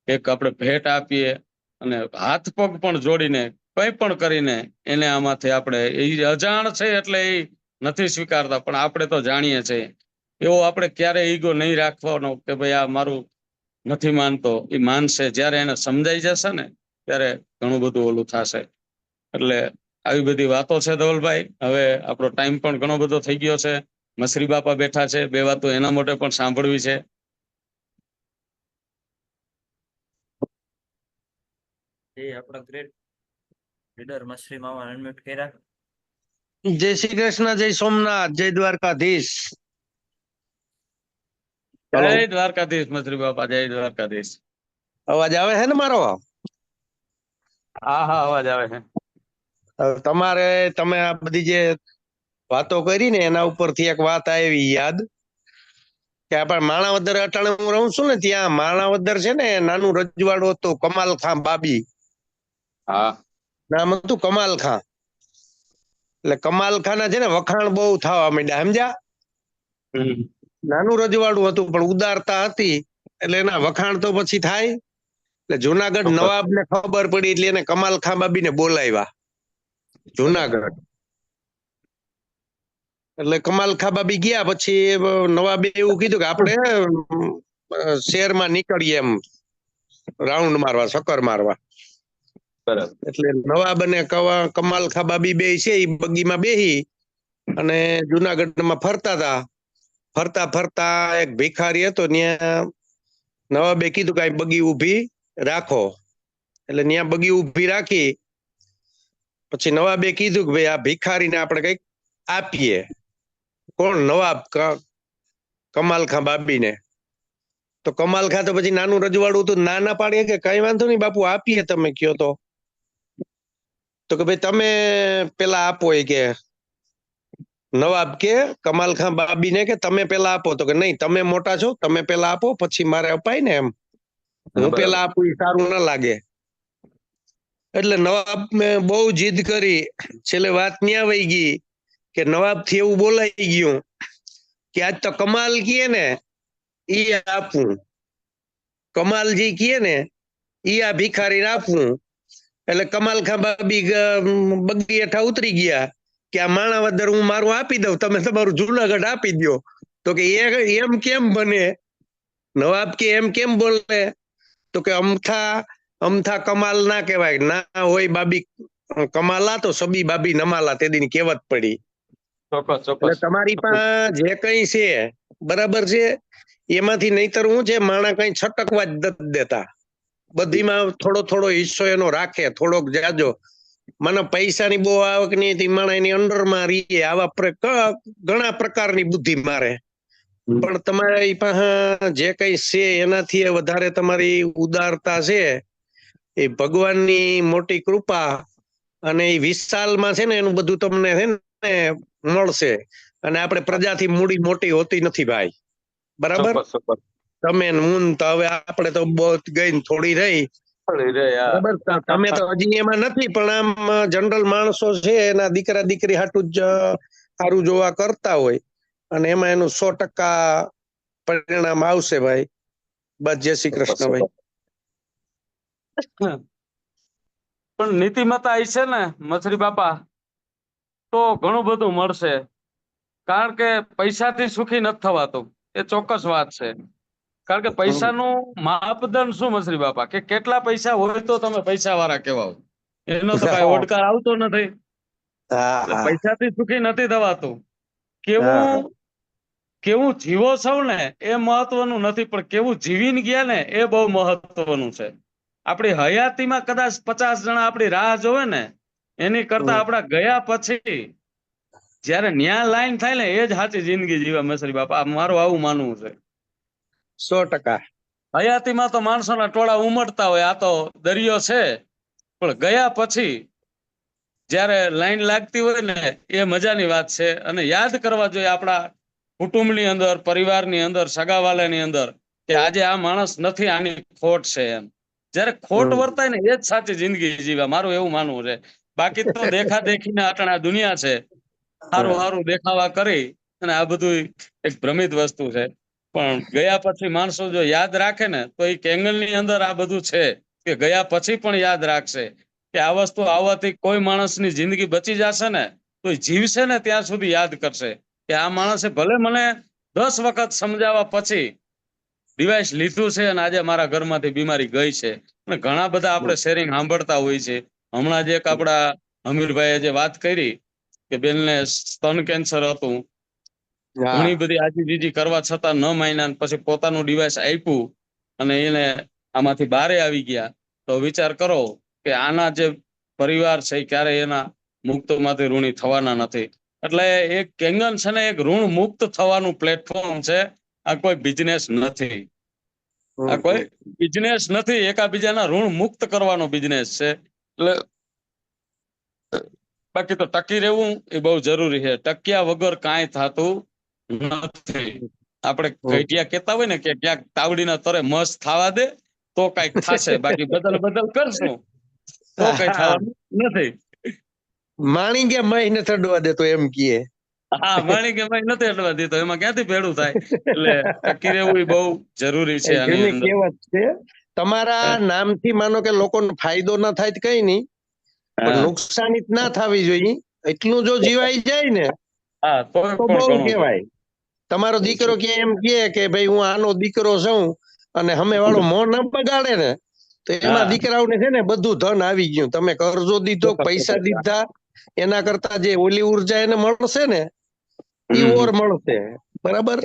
એક આપણે ભેટ આપીએ અને હાથ પગ પણ જોડીને કંઈ પણ કરીને એને આમાંથી આપણે, એ અજાણ છે એટલે એ નથી સ્વીકારતા, પણ આપણે તો જાણીએ છીએ. એવો આપણે ક્યારેય ઈગો નહીં રાખવાનો કે ભાઈ આ મારું નથી માનતો. એ માનશે જ્યારે એને સમજાઈ જશે ને ત્યારે ઘણું બધું ઓલું થશે. એટલે આવી બધી વાતો છે ધવલભાઈ. હવે આપણો ટાઈમ પણ ઘણો બધો થઈ ગયો છે. મસરી બાપા બેઠા છે, 2 વાતો એના માટે પણ સાંભળવી છે. એ આપણા ગ્રેટ લીડર મશ્રી મામા અનમ્યુટ કર્યા. જય શ્રી કૃષ્ણ, જય સોમનાથ, જય દ્વારકાધીશ. જય દ્વારકાધીશ મસરી બાપા, જય દ્વારકાધીશ. અવાજ આવે છે ને મારો? હા અવાજ આવે છે. હવે તમે આ બધી જે વાતો કરી ને એના ઉપરથી એક વાત આવી યાદ કે આપણે માણાવદર અટાણે હું રહું છું ને ત્યાં માણાવદર છે ને નાનું રજવાડું હતું કમાલ ખાં બાબી હા નામ હતું કમાલ ખાં. એટલે કમાલ ખાન ના છે ને વખાણ બહુ થવા માંડ્યા સમજ્યા. હમ. નાનું રજવાડું હતું પણ ઉદારતા હતી એટલે એના વખાણ તો પછી થાય. એટલે જુનાગઢ ચોક્કસ. નવાબ ને ખબર પડી એટલે એને કમાલ ખાં બાબી ને બોલાવ્યા જુનાગઢ. એટલે કમાલ ખાં બાબી ગયા પછી નવાબે એવું કીધું કે આપણે શહેરમાં નીકળીએ એમ રાઉન્ડ મારવા ચક્કર મારવા. બરાબર. એટલે નવાબ અને કમાલ ખાં બાબી બે છે એ બગીમાં બેહી અને જુનાગઢમાં ફરતા ફરતા એક ભિખારી હતો ત્યાં નવાબે કીધું કે આ બગી ઊભી રાખો. એટલે ત્યાં બગી ઊભી રાખી પછી નવાબે કીધું કે ભાઈ આ ભિખારીને આપણે કઈક આપીએ. કોણ? નવાબ કમાલ ખાં બાબીને. તો કમાલ ખાં તો પછી નાનું રજવાડું હતું ના પાડીએ કે કઈ વાંધો નહીં બાપુ આપીએ તમે કયો તો કે ભાઈ તમે પેલા આપો એ કે નવાબ કે કમાલ ખાં બાબીને કે તમે પેલા આપો તો કે નહીં તમે મોટા છો તમે પેલા આપો પછી મારે અપાય ને એમ હું બરાબર. પેલા આપું એ સારું ના લાગે. એટલે નવાબ મેં બહુ જીદ કરી છેલ્લે વાત ન્યા વહી ગઈ કે નવાબ થી એવું બોલાઈ ગયું કે આજ તો કમાલ કીએ ને ઈ આપવું કમાલજી કીએ ને ઈ આ ભિખારીને આપવું. એટલે કમાલ ખાં બાબી બગી હેઠા ઉતરી ગયા કે આ માણાવદર હું મારું આપી દઉં તમે તમારું જુનાગઢ આપી દો. તો કે એમ કેમ બને? નવાબ કે એમ કેમ બોલે? તો કે અમથા કમાલ ના કહેવાય ના હોય બાબી કમાલા તો સબી બાબી નમાલા તે દીની કહેવત પડી. ચોક્કસ એટલે ચોક્કસ. તમારી પાસે જે કઈ છે બરાબર છે એમાંથી નહીતર હું છે માણા કઈ છટકવા જ નથી દેતા. બધીમાં થોડો થોડો હિસ્સો એનો રાખે થોડોક જાજો. મને પૈસાની બહુ આવક નહીં હતી માણા એની અંડરમાં રહીએ આવા ઘણા પ્રકારની બુદ્ધિ મારે. પણ તમારી પાસે જે કઈ છે એનાથી વધારે તમારી ઉદારતા છે એ ભગવાનની મોટી કૃપા અને એ વિશાલમાં છે ને એનું બધું તમને છે ને મળશે. અને આપણે પ્રજાથી મૂડી મોટી હોતી નથી ભાઈ. બરાબર? ચોક્કસ ચોક્કસ. તમે હું તો હવે આપણે તો બહુ ગઈ થોડી રહી. બરાબર તમે તો હજી એમાં નથી પણ આમ જનરલ માણસો છે એના દીકરા દીકરી હાટું જ સારું જોવા કરતા હોય અને એમાં એનું 100% પરિણામ આવશે ભાઈ. બસ જય શ્રી કૃષ્ણ ભાઈ. પણ નીતિમત્તા છે ને મછરી બાપા તો ઘણું બધું મળશે. કારણ કે પૈસાથી સુખી નથી થવાતું એ ચોક્કસ વાત છે. કારણ કે પૈસાનું માપદંડ શું મછરી બાપા કે કેટલા પૈસા હોય તો તમે પૈસા વાળા કહેવાઓ એનો તો કઈ ઓડકાર આવતો નથી. હા હા પૈસાથી સુખી નથી થવાતું. હા કેવું જીવો સૌ ને એ મહત્વનું નથી પણ કેવું જીવીને ગયા ને એ બહુ મહત્વનું છે. આપણી હયાતીમાં કદાચ 50 જણા આપણી રાહ જોવે ને એની કરતા આપણા ગયા પછી જયારે ન્યા લાઈન થાય ને એ જ સાચી જિંદગી જીવા મસરી બાપા મારું આવું માનવું છે. 100%. હયાતીમાં તો માણસોના ટોળા ઉમટતા હોય આ તો દરિયો છે પણ ગયા પછી જયારે લાઈન લાગતી હોય ને એ મજાની વાત છે. અને યાદ કરવા જોઈએ આપણા કુટુંબની અંદર પરિવારની અંદર સગાવાલાની અંદર કે આજે આ માણસ નથી આની ખોટ છે એમ. જયારે ખોટ વર્તાય ને એ જ સાચી જિંદગી જીવે મારું એવું માનવું છે. બાકી તો દેખા દેખીને આટણા દુનિયા છે. સારું સારું દેખાવા કરી અને આ બધું એક ભ્રમિત વસ્તુ છે. પણ ગયા પછી માણસો જો યાદ રાખે ને તો એ કેંગલ ની અંદર આ બધું છે કે ગયા પછી પણ યાદ રાખશે કે આ વસ્તુ આવવાથી કોઈ માણસની જિંદગી બચી જશે ને તો જીવશે ને ત્યાં સુધી યાદ કરશે કે આ માણસે ભલે મને 10 વખત સમજાવવા પછી ડિવાઇસ લીધું છે અને આજે મારા ઘરમાંથી બીમારી ગઈ છે. અને ઘણા બધા આપણે શેરિંગ સાંભળતા હોય છે. હમણાં જ એક આપણા અમીરભાઈએ જે વાત કરી કે બેનને સ્તન કેન્સર હતું. ઘણી બધી આજીજીજી કરવા છતાં 9 મહિના પછી પોતાનું ડિવાઇસ આપ્યું અને એને આમાંથી બારે આવી ગયા. તો વિચાર કરો કે આના જે પરિવાર છે ક્યારે એના મુક્તમાંથી ઋણી થવાના નથી. એટલે એક કેંગન છે ને એક ઋણ મુક્ત થવાનું પ્લેટફોર્મ છે. આ કોઈ બિઝનેસ નથી. આ કોઈ બિઝનેસ નથી. એકાબીજાના ઋણ મુક્ત કરવાનો બિઝનેસ છે. એટલે બાકી તો ટકી રહેવું એ બહુ જરૂરી છે. ટક્યા વગર કાંઈ થતું નથી. આપણે ગઈઢિયા કહેતા હોય ને કે ક્યાંક તાવડીના તરે મસ્ત થવા દે તો કઈક થશે, બાકી બદલ કરશું તો કઈ થવાનું નથી. માણી ગયા મહી ને ચડવા દેતો એમ કીએ. હા, માણી કે ભાઈ નથી અડવા દીધો, એમાં ક્યાંથી ભેડું થાય? એટલે ટકી રહેવું એ બહુ જરૂરી છે આની જૂની અંદર. કહેવત છે. તમારા નામથી માનો કે લોકોને ફાયદો ના થાય તો કઈ નહીં, પણ હા, નુકસાની જ ના થવી જોઈએ એટલું જો જીવાઈ જાય ને હા, તો તો પણ બહુ ઘણું કહેવાય. તમારો દીકરો કે એમ કે ભાઈ હું આનો દીકરો છું અને હમે વાળો મોં ન બગાડે ને તો એમાં હા. દીકરાઓને છે ને બધું ધન આવી ગયું. તમે કરજો દીધો, પૈસા દીધા, એના કરતા જે ઓલી ઉર્જા એને મળશે ને ઈ ઓર મળશે. બરાબર.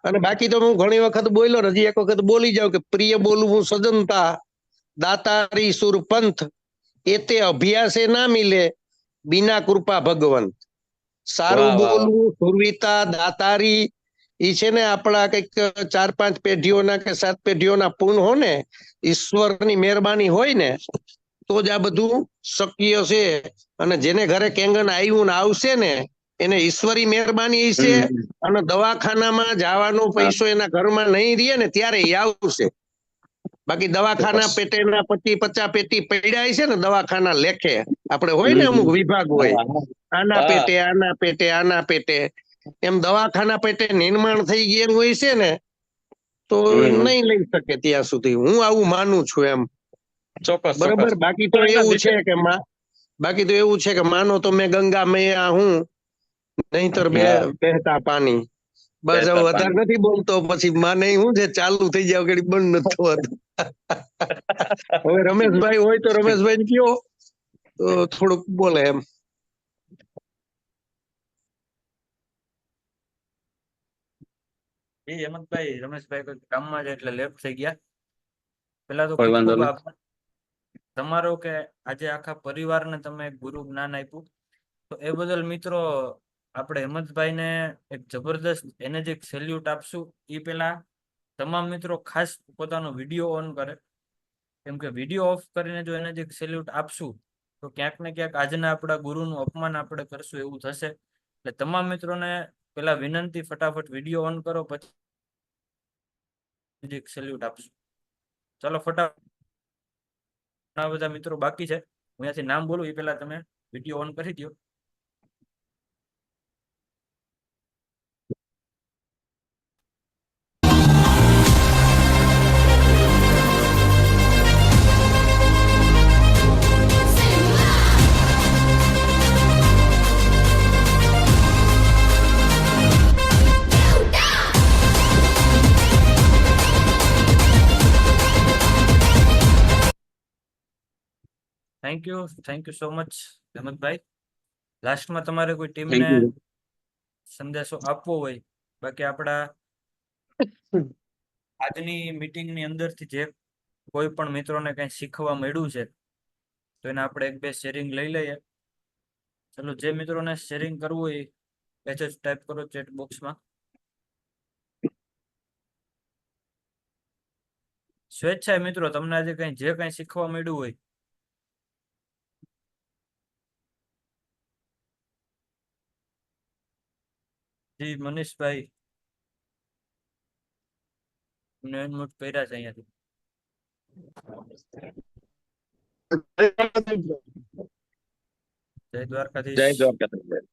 અને બાકી તો હું ઘણી વખત બોલ્યો, હજી એક વખત બોલી જાઉં કે પ્રિય બોલું હું સજનતા, દાતારી સુર પંથ, એતે અભ્યાસે ના મિલે, બિના કૃપા ભગવંત. સારું વાહ, વાહ, વાહ. બોલવું, સુરવિતા, દાતારી, ઈ છે ને આપણા કઈક 4-5 પેઢીઓના કે 7 પેઢીઓના પૂર્ણ હો ને ઈશ્વરની મહેરબાની હોય ને તો જ આ બધું શક્ય છે. અને જેને ઘરે કેંગન આવ્યું ને આવશે ને એને ઈશ્વરી મહેરબાની છે. અને દવાખાનામાં જવાનો પૈસો એના ઘરમાં નહીં રહે ને ત્યારે એ આવશે. બાકી દવાખાના પેટેના 50 પેટી પડ્યા છે ને દવાખાના લેખે આપણે હોય ને અમુક વિભાગ હોય આના હા, પેટે આના પેટે આના પેટે એમ દવાખાના પેટે નિર્માણ થઈ ગયેલું હોય છે ને તો નહીં લઈ શકે ત્યાં સુધી. હું આવું માનું છું એમ. ચોક્કસ, બરોબર. ચોક્કસ. બાકી તો તો એના એવું છે દીકરા કે માનો તો મેં ગંગા મૈયા હું, નહીંતર બહેતા પાણી. બસ હવે બેતા વધારે પાણી. નથી બોલતો, પછી માને શું છે ચાલુ થઈ જાય ઘડી બંધ નથી થતું. હવે રમેશભાઈ હોય તો રમેશભાઈ કયો તો થોડુંક બોલે એમ. હેમંતભાઈ, રમેશભાઈ કોઈ કામમાં છે એટલે લેફ્ટ થઈ ગયા. પેલા તો કોઈ ખૂબ વાંધો ખૂબ નહીં. આભાર તમારો કે આજે આખા પરિવારને તમે ગુરુ જ્ઞાન આપ્યું. તો એ બદલ મિત્રો આપણે હેમંતભાઈને એક જબરદસ્ત એને જે એક સેલ્યુટ આપશું. એ પેલા તમામ મિત્રો ખાસ પોતાનો વિડીયો ઓન કરે, કેમ કે વિડીયો ઓફ કરીને જો એને જે સેલ્યુટ આપશું તો ક્યાંક ને ક્યાંક આજના આપણા ગુરુનું અપમાન આપણે કરશું એવું થશે. એટલે તમામ મિત્રોને પેલા વિનંતી, ફટાફટ વિડીયો ઓન કરો, પછી એક સેલ્યુટ આપશું. ચાલો ફટાફટ. ઘણા બધા મિત્રો બાકી છે, હું અહીંયાથી નામ બોલું એ પેલા તમે વિડીયો ઓન કરી દો. થેન્ક યુ સો મચ હેમંતભાઈ. લાસ્ટમાં તમારે કોઈ ટીમને સંદેશો આપવો હોય, બાકી આપણા આજની મીટિંગની અંદરથી જે કોઈ પણ મિત્રોને કંઈ શીખવા મળ્યું છે તો એને આપણે 1-2 શેરિંગ લઈ લઈએ. ચલો, જે મિત્રોને શેરિંગ કરવું હોય એ જ ટાઈપ કરો ચેટ બોક્સમાં. સ્વેચ્છાએ મિત્રો તમને આજે જે કંઈ શીખવા મળ્યું હોય. જી મનીષભાઈ, અનમ્યુટ કર્યા છે અહીંયાથી. જય દ્વારકાધીશ. જય દ્વારકાધીશ.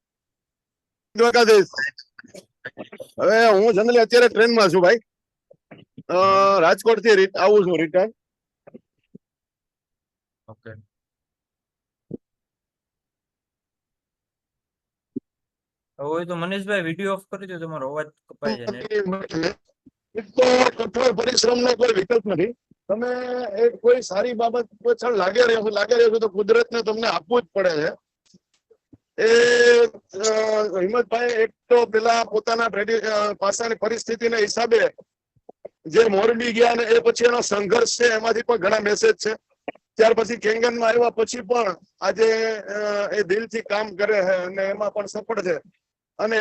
દ્વારકાધીશ. હવે હું જનરલી અત્યારે ટ્રેનમાં છું ભાઈ. રાજકોટ થી આવું છું રિટર્ન. ઓકે, હોય તો મનીષભાઈ વિડીયો ઓફ કરી દો, તમારો અવાજ કપાય છે ને. એક તો કઠોર પરિશ્રમનો કોઈ વિકલ્પ નથી. તમે કોઈ સારી બાબત પાછળ લાગ્યા રહ્યો છો તો કુદરતને તમને આપવું જ પડે છે. હિંમતભાઈ એક તો પેલા પોતાના પાસાની પરિસ્થિતિના હિસાબે જે મોરબી ગયા ને એ પછી એનો સંઘર્ષ છે, એમાંથી પણ ઘણા મેસેજ છે. ત્યાર પછી કેંગનમાં આવ્યા પછી પણ આજે એ દિલથી કામ કરે છે અને એમાં પણ સફળ છે. અને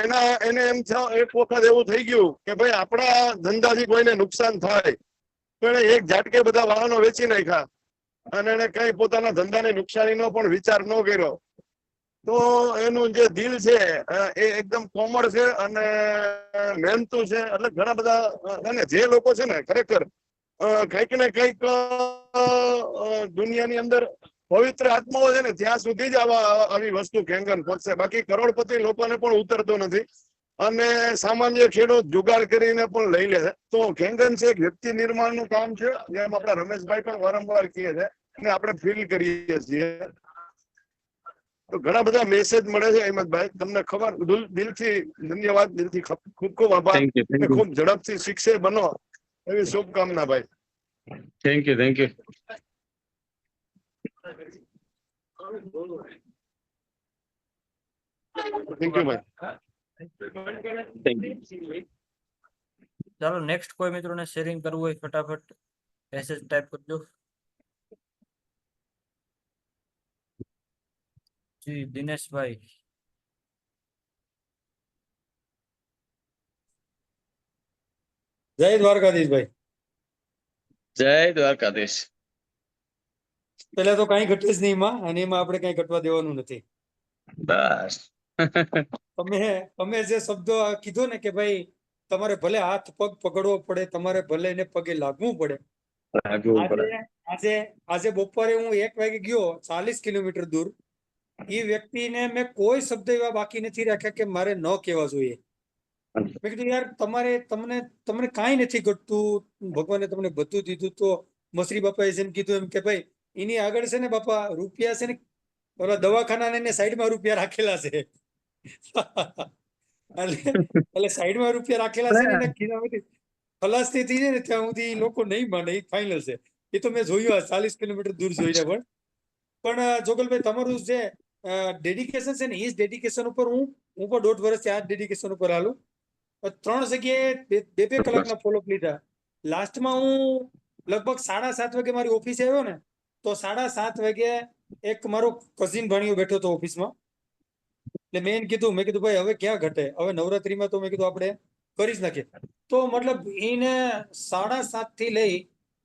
એને એમ એક વખત એવું થઈ ગયું કે ભાઈ આપણા ધંધાથી કોઈને નુકસાન થાય તો એને એક ઝાટકે બધા વાહનો વેચી નાખ્યા અને એને કઈ પોતાના ધંધાની નુકસાનીનો પણ વિચાર ન કર્યો. તો એનું જે દિલ છે એ એકદમ કોમળ છે અને મહેનતુ છે. એટલે ઘણા બધા અને જે લોકો છે ને ખરેખર કંઈક ને કંઈક દુનિયાની અંદર પવિત્ર આત્માઓ છે ને ત્યાં સુધી જ આવી વસ્તુ કેંગન પહોંચશે. બાકી કરોડપતિ લોકોને પણ ઉતરતો નથી અને સામાન્ય ખેડૂત જુગાડ કરીને પણ લઈ લે છે. તો કેંગન છે એક વ્યક્તિ નિર્માણનું કામ છે, જેમ આપણા રમેશભાઈ પણ વારંવાર કહે છે અને આપણે ફીલ કરીએ છીએ. તો ઘણા બધા મેસેજ મળે છે હેમંતભાઈ, તમને ખબર. દિલથી ધન્યવાદ, દિલથી ખૂબ ખૂબ આભાર. થેન્ક યુ, ખૂબ ઝડપથી શિક્ષે બનો એવી શુભકામના ભાઈ. Thank you, thank you. Thank you ભાઈ. ચાલો નેક્સ્ટ કોઈ મિત્રોને શેરિંગ કરવું હોય ફટાફટ મેસેજ ટાઈપ કરજો. જી દિનેશભાઈ. જય દ્વારકાધીશભાઈ. જય દ્વારકાધીશ. પેલા તો કઈ ઘટે જ નહીં એમાં, અને એમાં આપણે કઈ ઘટવા દેવાનું નથી. બસ. તમે જે શબ્દો કીધો ને કે ભાઈ તમારે ભલે હાથ પગ પકડવો પડે, તમારે ભલે એને પગે લાગવું પડે. આજે બપોરે હું 1 વાગે ગયો 40 કિલોમીટર દૂર. એ વ્યક્તિને મેં કોઈ શબ્દ એવા બાકી નથી રાખ્યા કે મારે ન કહેવા જોઈએ. મેં કીધું યાર તમને કાંઈ નથી ઘટતું, ભગવાને તમને બધું દીધું. તો મસરી બાપાએ જેમ કીધું એમ કે ભાઈ એની આગળ છે ને બાપા રૂપિયા છે ને, ઓલા દવાખાના ને સાઈડમાં રૂપિયા રાખેલા છે. એટલે સાઈડમાં રૂપિયા રાખેલા છે ને એને ખલાસ થઈ જાય ને ત્યાં સુધી લોકો નહીં માને, એ ફાઇનલ છે. એ તો મેં જોયું 40 કિલોમીટર દૂર જોઈને. પણ જોગલભાઈ તમારું જે ડેડિકેશન છે ને, એ જ ડેડિકેશન ઉપર હું પણ 1.5 વર્ષથી આ ડેડિકેશન ઉપર હાલું. 3 જગ્યાએ 2 કલાકના ફોલોઅપ લીધા. લાસ્ટમાં હું લગભગ 7:30 વાગે મારી ઓફિસે આવ્યો ને, તો 7:30 વાગે એક મારો કઝિન ભાણિયો બેઠો હતો ઓફિસમાં. એટલે મેં એને કીધું, મેં કીધું ભાઈ હવે ક્યાં ઘટે, હવે નવરાત્રીમાં તો મેં કીધું આપણે કરી જ નાખીએ. તો મતલબ એને 7:30 થી લઈ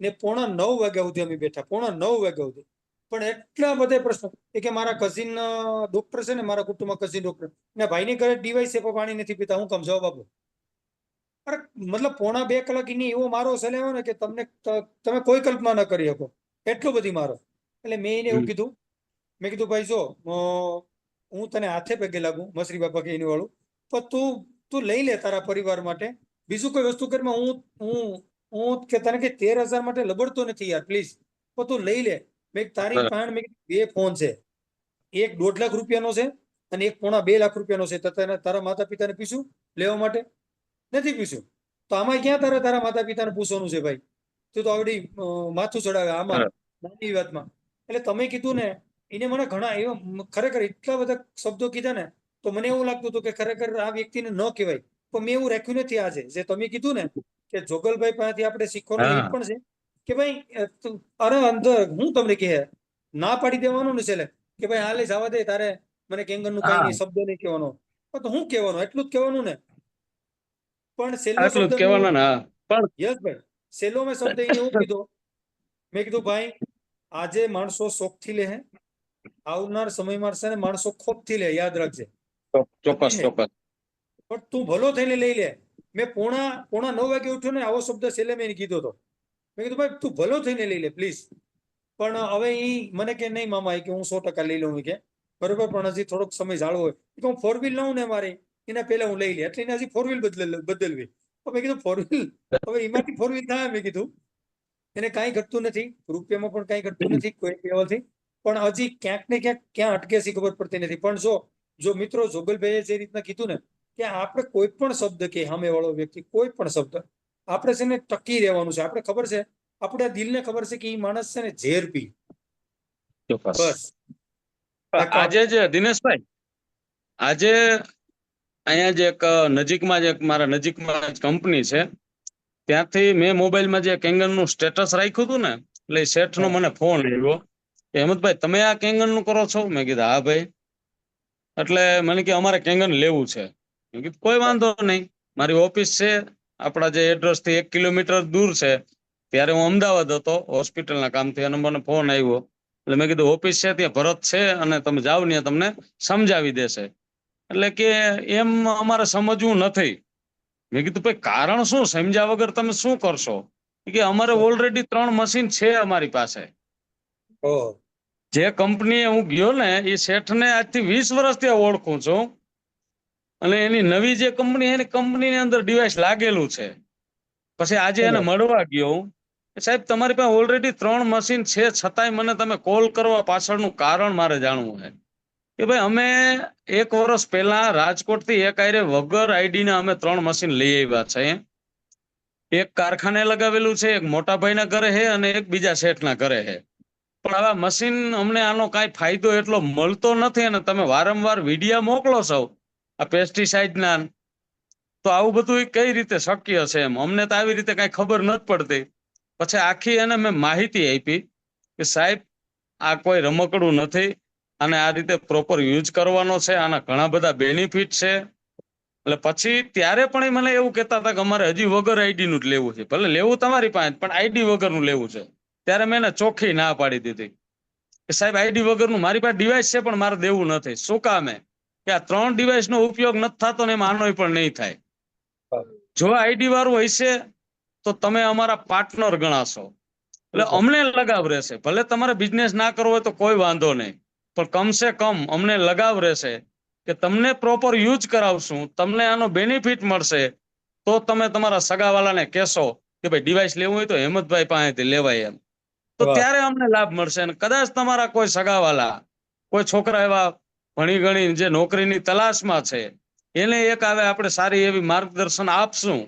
ને 8:45 વાગ્યા સુધી અમે બેઠા, 8:45 વાગ્યા સુધી. પણ એટલા બધા પ્રશ્નો કે મારા કઝિન ડોક્ટર છે ને, મારા કુટુંબમાં કઝિન ડોક્ટર ને, ભાઈની ઘરે ડીવાઈસ છે પણ પાણી નથી પીતા, હું કામ જવાબ આપું. અરે મતલબ 1.5-2 કલાક એની એવો મારો સલાહ ને કે તમે કોઈ કલ્પના ન કરી શકો, એટલો બધી મારો. એટલે મેં એને એવું કીધું, મેં કીધું ભાઈ જો હું તને હાથે પગે લાગુ, મસરી બાપા કે એની વાળું, પણ તું લઈ લે તારા પરિવાર માટે. બીજું કોઈ વસ્તુ કરીમાં હું કે તને કે 13,000 માટે લબડતો નથી યાર, પ્લીઝ, પણ તું લઈ લે. મેં તારી પાસે મેં 2 ફોન છે, એક 1.5 લાખ રૂપિયાનો છે અને એક 1.25 લાખ રૂપિયાનો છે. તો તારા માતા પિતાને પૂછ્યું લેવા માટે? નથી પૂછ્યું. તો આમાં ક્યાં તારા માતા પિતાને પૂછવાનું છે ભાઈ? તું તો આવડી માથું ચડાવે આમાં નાની વાતમાં. એટલે તમે કીધું ને, એને મને ઘણા એવા ખરેખર એટલા બધા શબ્દો કીધા ને, તો મને એવું લાગતું હતું કે ખરેખર આ વ્યક્તિને ન કહેવાય. પણ મેં એવું રાખ્યું નથી. આજે જે તમે કીધું ને કે જોગલભાઈ પાસેથી આપણે શીખવાનું એ પણ છે કે ભાઈ અરે અંદર હું તમને કહે ના પાડી દેવાનું ને છે કે ભાઈ હાલે જવા દે, તારે મને કેંગનનું કઈ નહીં, શબ્દ નહીં કહેવાનો. તો હું કહેવાનું એટલું જ કહેવાનું ને. પણ છેલ્લો શબ્દ યસ ભાઈ, છેલ્લો મેં શબ્દ એને એવું કીધો, મેં કીધું ભાઈ આજે માણસો શોખથી લે, આવનાર સમયમાં છે ને માણસો ખોટથી લે, યાદ રાખજે. ચોક્કસ. પણ તું ભલો થઈને લઈ લે. મેં 8:45 વાગે ઉઠ્યો ને, આવો શબ્દ છેલ્લે મેં કીધો હતો. મેં કીધું ભાઈ તું ભલો થઈને લઈ લે પ્લીઝ. પણ હવે એ મને કે નહીં મામા, કે હું 100% લઈ લઉં કે બરોબર, પણ હજી થોડોક સમય જાળવો હોય કે હું 4 વ્હીલ લઉં ને મારે એના પહેલા હું લઈ લે, એટલે એને હજી 4 વ્હીલ બદલવી. મેં કીધું 4 વ્હીલ હવે એમાંથી 4 વ્હીલ થાય. મેં કીધું એને કાંઈ ઘટતું નથી, રૂપિયામાં પણ કાંઈ ઘટતું નથી કોઈ લેવલથી, પણ હજી ક્યાંક ને ક્યાંક ક્યાં અટકે છે ખબર પડતી નથી. પણ જો મિત્રો જોગલભાઈએ જે રીતના કીધું ને કે આપણે કોઈ પણ શબ્દ કે સામે વાળો વ્યક્તિ કોઈ પણ શબ્દ આપણે છે ને ટકી રહેવાનું છે. આપણે ખબર છે, આપણે દિલને ખબર છે કે એ માણસ છે ને ઝેર પી. બસ આજે જ દિનેશભાઈ, આજે અહીંયા જે એક નજીકમાં જ મારા નજીકમાં કંપની છે, ત્યાંથી મેં મોબાઈલમાં જે કેંગનનું સ્ટેટસ રાખ્યું હતું ને, એટલે શેઠનો મને ફોન આવ્યો કે હેમંતભાઈ તમે આ કેંગનનું કરો છો? મેં કીધું હા ભાઈ. એટલે મને કે અમારે કેંગન લેવું છે. મેં કીધું કોઈ વાંધો નહીં, મારી ઓફિસ છે આપણા જે એડ્રેસ થી 1 કિલોમીટર દૂર છે, ત્યારે હું અમદાવાદ હતો હોસ્પિટલના કામથી, અને મને ફોન આવ્યો. એટલે મેં કીધું ઓફિસ છે ત્યાં ભરત છે અને તમે જાઓ ને તમને સમજાવી દેશે. એટલે કે એમ અમારે સમજવું નથી. મેં કીધું ભાઈ કારણ શું, સમજ્યા વગર તમે શું કરશો? કે અમારે ઓલરેડી 3 મશીન છે અમારી પાસે. ઓહ, જે કંપનીએ હું ગયો ને એ શેઠને આજથી 20 વર્ષથી ઓળખું છું, અને એની નવી જે કંપની એની કંપનીની અંદર ડિવાઇસ લાગેલું છે. પછી આજે એને મળવા ગયો હું, સાહેબ તમારી પાસે ઓલરેડી 3 મશીન છે છતાંય મને તમે કોલ કરવા પાછળનું કારણ મારે જાણવું છે. કે ભાઈ અમે 1 વર્ષ પહેલા રાજકોટથી એક આયરે વગર આઈડી ના અમે 3 મશીન લઈ આવ્યા છે. એક કારખાને લગાવેલું છે, એક મોટા ભાઈના ઘરે છે અને એક બીજા શેઠના ઘરે છે. પણ હવે મશીન અમને આનો કાંઈ ફાયદો એટલો મળતો નથી, અને તમે વારંવાર વિડીયા મોકલો છો આ પેસ્ટિસાઇડના, તો આવું બધું કઈ રીતે શક્ય છે એમ અમને તો આવી રીતે કાંઈ ખબર નથી પડતી. પછી આખી એને મેં માહિતી આપી કે સાહેબ આ કોઈ રમકડું નથી, અને આ રીતે પ્રોપર યુઝ કરવાનો છે, આના ઘણા બધા બેનિફિટ છે. એટલે પછી ત્યારે પણ એ મને એવું કહેતા હતા કે અમારે હજી વગર આઈડી નું જ લેવું છે. ભલે લેવું તમારી પાસે, પણ આઈડી વગરનું લેવું છે. ત્યારે મેં એને ચોખ્ખી ના પાડી દીધી કે સાહેબ આઈડી વગરનું મારી પાસે ડિવાઇસ છે પણ મારે દેવું નથી. શું કામે? કે આ 3 ડિવાઇસ નો ઉપયોગ નથી થતો ને એમાં આનોય પણ નહીં થાય. જો આઈડી વાળું હશે તો તમે અમારા પાર્ટનર ગણાશો, એટલે અમને લગાવ રહેશે. ભલે તમારે બિઝનેસ ના કરવો હોય તો કોઈ વાંધો નહીં, પણ કમસે કમ અમને લગાવ રહેશે કે તમને પ્રોપર યુઝ કરાવશું, તમને આનો બેનિફિટ મળશે, તો તમે તમારા સગાવાલાને કહેશો કે ભાઈ ડિવાઇસ લેવું હોય તો હેમંતભાઈ પાસેથી લેવાય એમ. તો ત્યારે અમને લાભ મળશે. અને કદાચ તમારા કોઈ સગાવાલા, કોઈ છોકરા એવા ભણી ગણી જે નોકરીની તલાશમાં છે, એને એક આવે આપણે સારી એવી માર્ગદર્શન આપશું.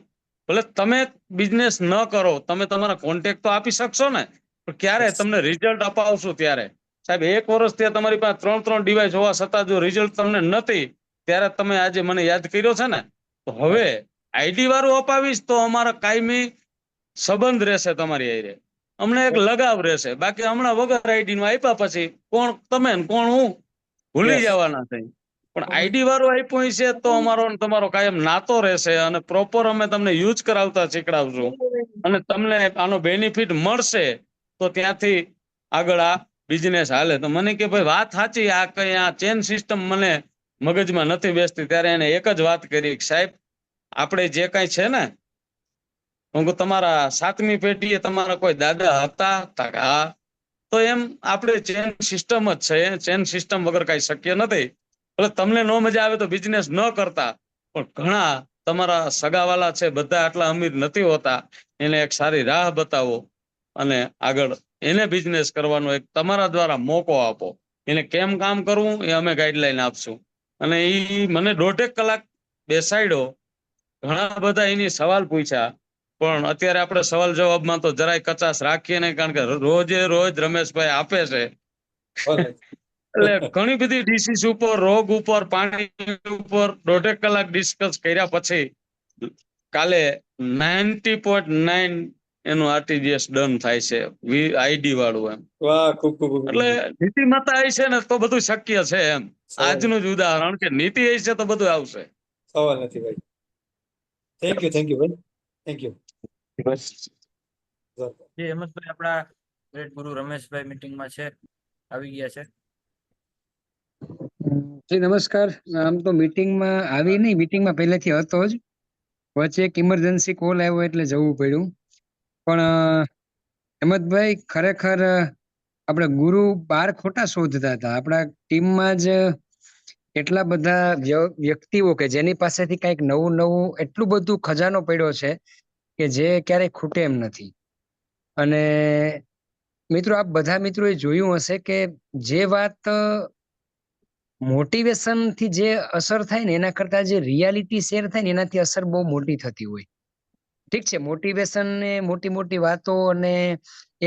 ભલે તમે બિઝનેસ ન કરો, તમે તમારા કોન્ટેક્ટ તો આપી શકશો ને, પણ ક્યારે તમને રિઝલ્ટ અપાવશું ત્યારે. સાહેબ 1 વર્ષથી તમારી પાસે 3 ડિવાઇસ હોવા છતાં જો રિઝલ્ટ તમને નથી, ત્યારે તમે આજે મને યાદ કર્યો છે ને, તો હવે આઈડી વાળું અપાવીશ તો અમારા કાયમી સંબંધ રહેશે તમારી હારે, અમને એક લગાવ રહેશે. બાકી હમણાં વગર આઈડી નું આપ્યા પછી કોણ તમે ને કોણ હું ભૂલી જવાના છે. પણ આઈડી વાળું આપ્યું છે તો અમારો તમારો કાયમ નાતો રહેશે, અને પ્રોપર અમે તમને યુઝ કરાવતા શીખડાવશું, અને તમને આનો બેનિફિટ મળશે. તો ત્યાંથી આગળ આ બિઝનેસ હાલે. તો મને કે ભાઈ વાત સાચી, આ કઈ આ ચેન સિસ્ટમ મને મગજમાં નથી બેસતી. ત્યારે એને એક જ વાત કરી કે સાહેબ આપણે જે કઈ છે ને, હું તમારા 7મી પેઢીએ તમારા કોઈ દાદા હતા? હા. તો એમ આપણે ચેન સિસ્ટમ જ છે, ચેન સિસ્ટમ વગર કઈ શક્ય નથી. એટલે તમને નો મજા આવે તો બિઝનેસ ન કરતા, પણ ઘણા તમારા સગાવાલા છે બધા આટલા અમીર નથી હોતા, એને એક સારી રાહ બતાવો અને આગળ એને બિઝનેસ કરવાનો એક તમારા દ્વારા મોકો આપો. એને કેમ કામ કરવું એ અમે ગાઈડલાઈન આપશું. અને એ મને 1.5 કલાક બેસાડ્યો, ઘણા બધા એની સવાલ પૂછ્યા, પણ અત્યારે આપણે સવાલ જવાબમાં તો જરાય કચાશ રાખીએ નહીં, કારણ કે રોજે રોજ રમેશભાઈ આપે છે. એટલે ઘણી બધી ડિસીઝ ઉપર, રોગ ઉપર, પાણી ઉપર 1.5 કલાક ડિસ્કસ કર્યા પછી કાલે 90.9 એનું આરટીજીએસ ડન થાય છે, આઈડી વાળું એમ. વાહ, ખૂબ ખૂબ એટલે નીતિમત્તા આવી છે ને તો બધું શક્ય છે એમ. આજનું જ ઉદાહરણ કે નીતિ આવી છે તો બધું આવશે. સવાલ નથી ભાઈ. થેન્ક યુ ભાઈ, થેન્ક યુ. જે હેમંતભાઈ આપણા ગ્રેટ ગુરુ રમેશભાઈ મીટિંગમાં છે, આવી ગયા છે. જી નમસ્કાર. આમ તો મીટિંગમાં આવી નહીં, મીટિંગમાં પહેલેથી હતો જ, વચ્ચે એક ઇમરજન્સી કોલ આવ્યો એટલે જવું પડ્યું. પણ હેમંતભાઈ ખરેખર આપણે ગુરુ 12 ખોટા શોધતા હતા. આપણા ટીમમાં જ એટલા બધા વ્યક્તિઓ કે જેની પાસેથી કંઈક નવું નવું એટલું બધું ખજાનો પડ્યો છે કે જે ક્યારેય ખૂટે એમ નથી. અને મિત્રો, આપ બધા મિત્રોએ જોયું હશે કે જે વાત મોટિવેશન થી જે અસર થાય ને એના કરતા જે રિયાલિટી શેર થાય ને એનાથી અસર બહુ મોટી થતી હોય. ઠીક છે, મોટિવેશન ને મોટી મોટી વાતો અને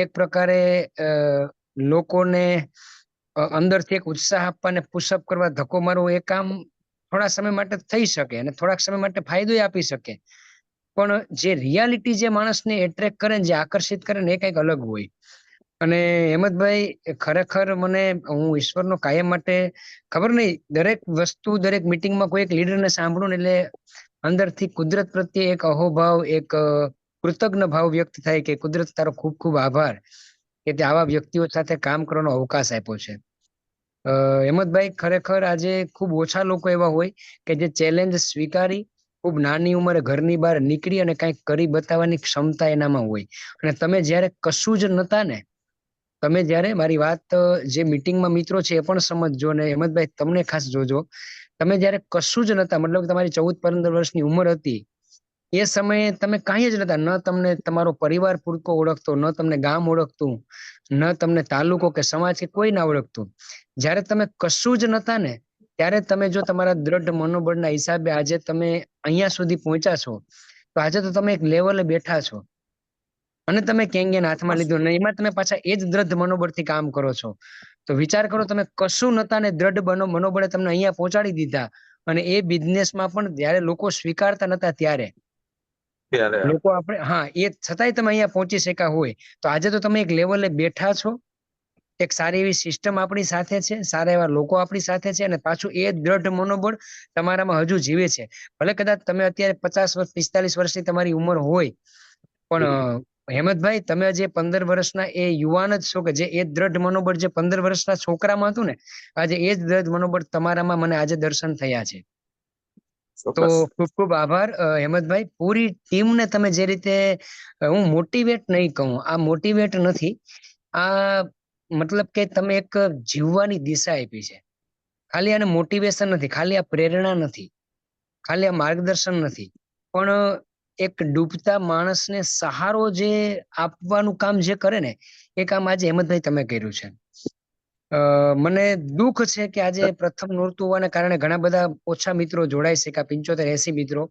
એક પ્રકારે લોકોને અંદરથી એક ઉત્સાહ આપવાને પુશઅપ કરવા, ધક્કો મારવો, એ કામ થોડા સમય માટે થઈ શકે અને થોડાક સમય માટે ફાયદો આપી શકે. પણ જે રિયાલિટી જે માણસને એટ્રેક્ટ કરે ને, જે આકર્ષિત કરે ને, એ કંઈક અલગ હોય. અને હેમંતભાઈ ખરેખર મને, હું ઈશ્વરનો કાયમ માટે ખબર નહીં, દરેક વસ્તુ દરેક મીટિંગમાં કોઈ એક લીડરને સાંભળું ને એટલે અંદરથી કુદરત પ્રત્યે એક અહોભાવ, એક કૃતજ્ઞ ભાવ વ્યક્ત થાય કે કુદરત તારો ખૂબ ખૂબ આભાર કે તે આવા વ્યક્તિઓ સાથે કામ કરવાનો અવકાશ આપ્યો છે. હેમંતભાઈ, ખરેખર આજે ખૂબ ઓછા લોકો એવા હોય કે જે ચેલેન્જ સ્વીકારી ખૂબ નાની ઉંમરે ઘરની બહાર નીકળી અને કંઈક કરી બતાવવાની ક્ષમતા એનામાં હોય. અને તમે જ્યારે કશું જ નતા ને, તમે જ્યારે મારી વાત જે મીટિંગમાં મિત્રો છે એ પણ સમજજો, અને હેમંતભાઈ તમને ખાસ જોજો, તમે જ્યારે કશું જ નતા, મતલબ કે તમારી 14-15 વર્ષની ઉંમર હતી, એ સમયે તમે કાંઈ જ નતા, ન તમને તમારો પરિવાર પૂરતો ઓળખતો, ન તમને ગામ ઓળખતું, ન તમને તાલુકો કે સમાજ કે કોઈ ના ઓળખતું. જ્યારે તમે કશું જ નતા ને, ત્યારે તમે જો તમારા દ્રઢ મનોબળના હિસાબે આજે તમે અહીંયા સુધી પહોંચ્યા છો, તો આજે તો તમે એક લેવલે બેઠા છો અને તમે કેંગેન હાથમાં લીધું ને એમાં તમે પાછા એ જ દ્રઢ મનોબળથી કામ કરો છો. તો વિચાર કરો, તમે કશું નતા ને દ્રઢ મનોબળે તમને અહીંયા પહોંચાડી દીધા, અને એ બિઝનેસમાં પણ જ્યારે લોકો સ્વીકારતા નતા ત્યારે લોકો આપણે, હા, એ છતાંય તમે અહીંયા પહોંચી શક્યા હોય, તો આજે તો તમે એક લેવલે બેઠા છો. એક સારી એવી સિસ્ટમ આપણી સાથે છે, સારા એવા લોકો આપણી સાથે છે, અને પાછું એ દ્રઢ મનોબળ તમારામાં હજુ જીવે છે. ભલે કદાચ તમે અત્યારે 50 વર્ષ 45 વર્ષની તમારી ઉંમર હોય, પણ હેમંતભાઈ, તમે જે 15 વર્ષના એ યુવાન જ છો કે જે એ દ્રઢ મનોબળ જે 15 વર્ષના છોકરામાં હતું ને, આજે એ જ દ્રઢ મનોબળ તમારામાં મને આજે દર્શન થયા છે. તો ખૂબ ખૂબ આભાર હેમંતભાઈ. પૂરી ટીમને તમે જે રીતે, હું મોટિવેટ નહીં કહું, આ મોટિવેટ નથી, આ મતલબ કે તમે એક જીવવાની દિશા આપી છે. ખાલી આને મોટિવેશન નથી, ખાલી આ પ્રેરણા નથી, ખાલી આ માર્ગદર્શન નથી, પણ એક ડૂબતા માણસને સહારો જે આપવાનું કામ જે કરે ને, એ કામ આજે હેમંતભાઈ તમે કર્યું છે. મને દુઃખ છે કે આજે પ્રથમ નોરતું હોવાને કારણે ઘણા બધા ઓછા મિત્રો જોડાઈ શક્યા, 75-80 મિત્રો.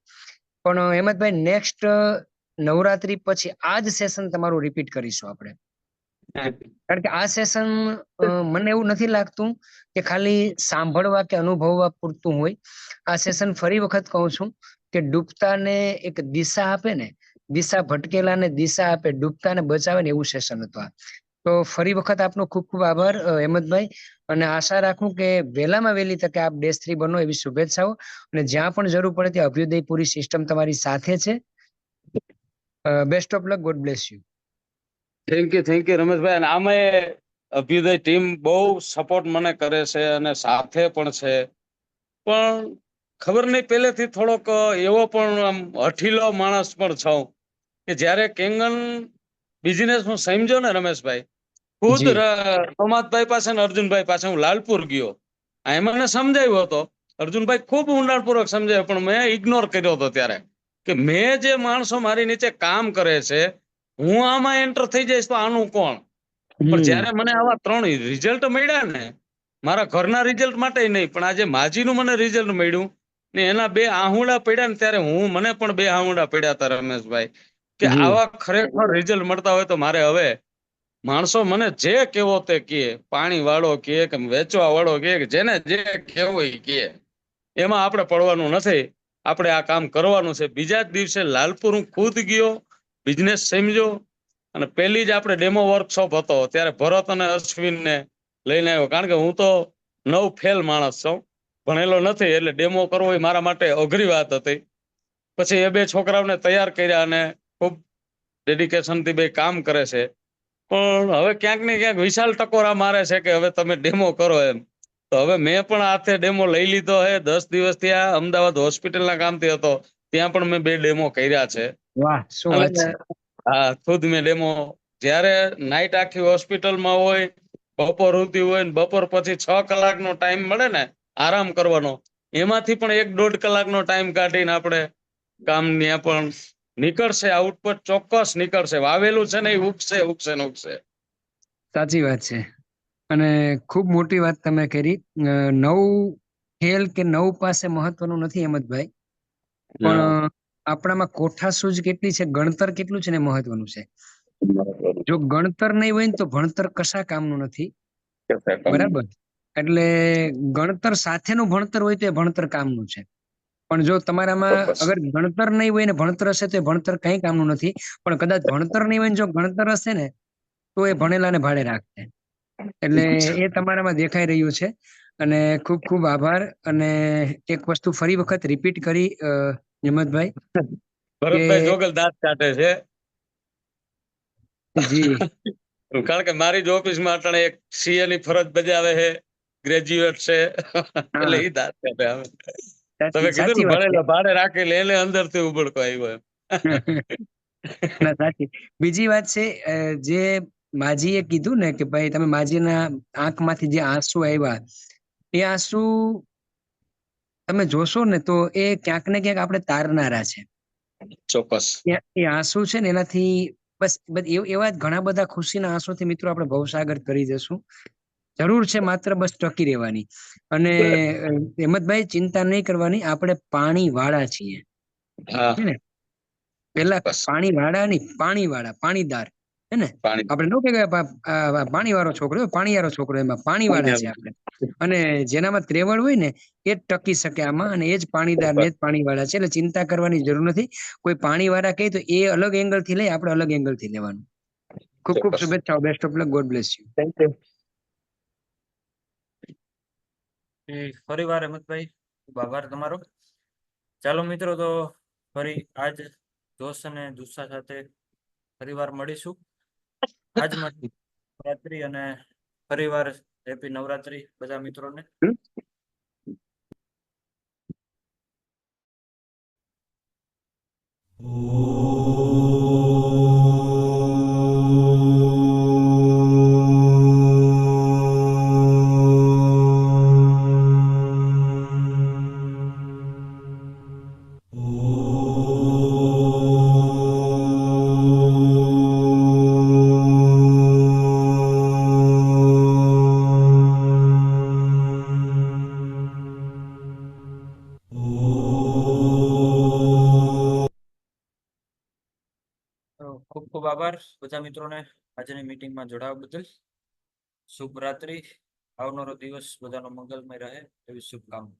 પણ હેમંતભાઈ, નેક્સ્ટ નવરાત્રી પછી આ જ સેશન તમારું રિપીટ કરીશું આપણે. કારણ કે આ સેશન મને એવું નથી લાગતું કે ખાલી સાંભળવા કે અનુભવવા પૂરતું હોય. આ સેશન ફરી વખત કહું છું કે ડૂબતાને એક દિશા આપે ને, દિશા ભટકેલાને દિશા આપે, ડૂબતાને બચાવે ને, એવું સેશન હતું આ. તો ફરી વખત આપનો ખૂબ ખૂબ આભાર હેમંતભાઈ, અને આશા રાખું કે વહેલામાં વહેલી તકે આપ ડેશ3 બનો, એવી શુભેચ્છાઓ. અને જ્યાં પણ જરૂર પડે ત્યાં અભ્યુદય પૂરી સિસ્ટમ તમારી સાથે છે. Best of luck, God bless you. Thank you Rameshbhai. અને આમાં અભ્યુદય ટીમ બહુ સપોર્ટ મને કરે છે અને સાથે પણ છે. પણ ખબર નહીં, પહેલેથી થોડોક એવો પણ આમ હઠીલો માણસ પણ છું કે જ્યારે કેંગન બિઝનેસ હું સમજો ને રમેશભાઈ, ખુદ સોમાતભાઈ પાસે ને અર્જુનભાઈ પાસે હું લાલપુર ગયો, આ મને સમજાવ્યો હતો. અર્જુનભાઈ ખૂબ ઊંડાણપૂર્વક સમજાવ્યો, પણ મેં ઇગ્નોર કર્યો હતો ત્યારે, કે મેં જે માણસો મારી નીચે કામ કરે છે, હું આમાં એન્ટર થઈ જઈશ તો આનું કોણ. પણ જયારે મને આવા 3 રિઝલ્ટ મળ્યા ને, મારા ઘરના રિઝલ્ટ માટે નહીં, પણ આજે માજીનું મને રિઝલ્ટ મળ્યું ને એના 2 આહુડા પડ્યા ને, ત્યારે મને પણ 2 આહુડા પડ્યા હતા રમેશભાઈ, કે આવા ખરેખર રિઝલ્ટ મળતા હોય તો મારે હવે માણસો મને જે કેવો તે કહે, પાણી વાળો કહે કે વેચવા વાળો કહે, કે જેને જે કેવો એ કહે, એમાં આપણે પડવાનું નથી. આપણે આ કામ કરવાનું છે. બીજા જ દિવસે લાલપુર હું ખુદ ગયો, બિઝનેસ સમજો, અને પહેલી જ આપણે ડેમો વર્કશોપ હતો ત્યારે ભરત અને અશ્વિનને લઈને આવ્યો. કારણ કે હું તો 9 ફેલ માણસ છું, ભણેલો નથી, એટલે ડેમો કરવો એ મારા માટે અઘરી વાત હતી. પછી એ 2 છોકરાઓને તૈયાર કર્યા અને ખૂબ ડેડિકેશનથી 2 કામ કરે છે. પણ હવે ક્યાંક ને ક્યાંક વિશાલ ટકોરા મારે છે કે હવે તમે ડેમો કરો એમ. તો હવે મેં પણ હાથે ડેમો લઈ લીધો હે. 10 દિવસ ત્યાં અમદાવાદ હોસ્પિટલના કામથી હતો, ત્યાં પણ મેં 2 ડેમો કર્યા છે. વાહ, શું વાત છે. હા, ખુદ મેં ડેમો, જ્યારે નાઈટ આખી હોસ્પિટલમાં હોય, બપોર સુધી હોય, ને બપોર પછી 6 કલાકનો ટાઈમ મળે ને આરામ કરવાનો, એમાંથી પણ 1-1.5 કલાકનો ટાઈમ કાઢીને આપણે કામ ત્યાં પણ નીકળશે. આઉટપુટ ચોક્કસ નીકળશે. વાવેલું છે ને એ ઉગશે, ઉગશે ને ઉગશે. સાચી વાત છે. અને ખૂબ મોટી વાત તમે કરી. 9 ખેલ કે 9 પાસે મહત્વનું નથી હેમંતભાઈ, પણ આપણામાં કોઠાસૂઝ કેટલી છે, ગણતર કેટલું છે ને મહત્વનું છે. જો ગણતર નહીં હોય ને તો ભણતર કશા કામનું નથી. બરાબર. એટલે ગણતર સાથેનું ભણતર હોય તો એ ભણતર કામનું છે. પણ જો તમારામાં અગર ગણતર નહીં હોય ને ભણતર હશે તો એ ભણતર કઈ કામનું નથી. પણ કદાચ ભણતર નહીં હોય ને જો ગણતર હશે ને તો એ ભણેલાને ભાડે રાખશે. એટલે એ તમારામાં દેખાઈ રહ્યું છે. અને ખૂબ ખૂબ આભાર. અને એક વસ્તુ ફરી વખત રિપીટ કરી હિંમતભાઈ, ભરતભાઈ જોગલ દાંત કાઢે છે. જી કારણ કે મારી જ ઓફિસમાં અટાણે એક સીએ ની ફરજ બજાવે છે, ગ્રેજ્યુએટ છે, એટલે ઈ દાંત કાઢે આવે. તમે કીધું સાચી ને વાત છે. ભણેલા ભાડે રાખી લે, એને અંદર થી ઉબળકો આવ્યો એમ. ના સાચી. બીજી વાત છે જે માજીએ કીધું ને કે ભાઈ તમે માજીના આંખમાંથી જે આંસુ આવ્યા એ આંસુ તમે જોશો ને તો એ ક્યાંક ને ક્યાંક આપણે તારનારા છે. ચોક્કસ. એ આંસુ છે ને એનાથી બસ એવા જ ઘણા બધા ખુશીના આંસુથી મિત્રો આપણે ભવસાગર કરી જશું. જરૂર છે માત્ર બસ ટકી રહેવાની. અને હેમંતભાઈ ચિંતા નહીં કરવાની, આપણે પાણી વાળા છીએ. હા હે ને? પેલા બસ. પાણી વાળા નહીં, પાણી વાળા, પાણીદાર. હે ને? પાણી આપણે નો કે પાણી વાળો છોકરો, પાણી વાળો છોકરો, એમાં પાણી વાળા છે આપણે. અને જેનામાં ત્રેવડ હોય ને એ જ ટકી શકે આમાં, અને એ જ પાણીદાર ને જ પાણી વાળા છે. એટલે ચિંતા કરવાની જરૂર નથી. કોઈ પાણી વાળા કહે તો એ અલગ એંગલ થી લઈ, આપણે અલગ એંગલ થી લેવાનું. ખૂબ ખૂબ શુભેચ્છાઓ. Best of luck. God bless you. Thank you. ફરી વાર હેમંતભાઈ ખૂબ આભાર તમારો. ચાલો મિત્રો, તો ફરી આજ જોશ અને જુસ્સા સાથે ફરી વાર મળીશું. આજ માટે નવરાત્રી અને ફરી વાર હેપી નવરાત્રી બધા મિત્રોને. ખૂબ ખૂબ આભાર બધા મિત્રોને આજની મીટિંગમાં જોડાવા બદલ. શુભ રાત્રિ. આવનારો દિવસ બધાનો મંગલમય રહે એવી શુભકામના.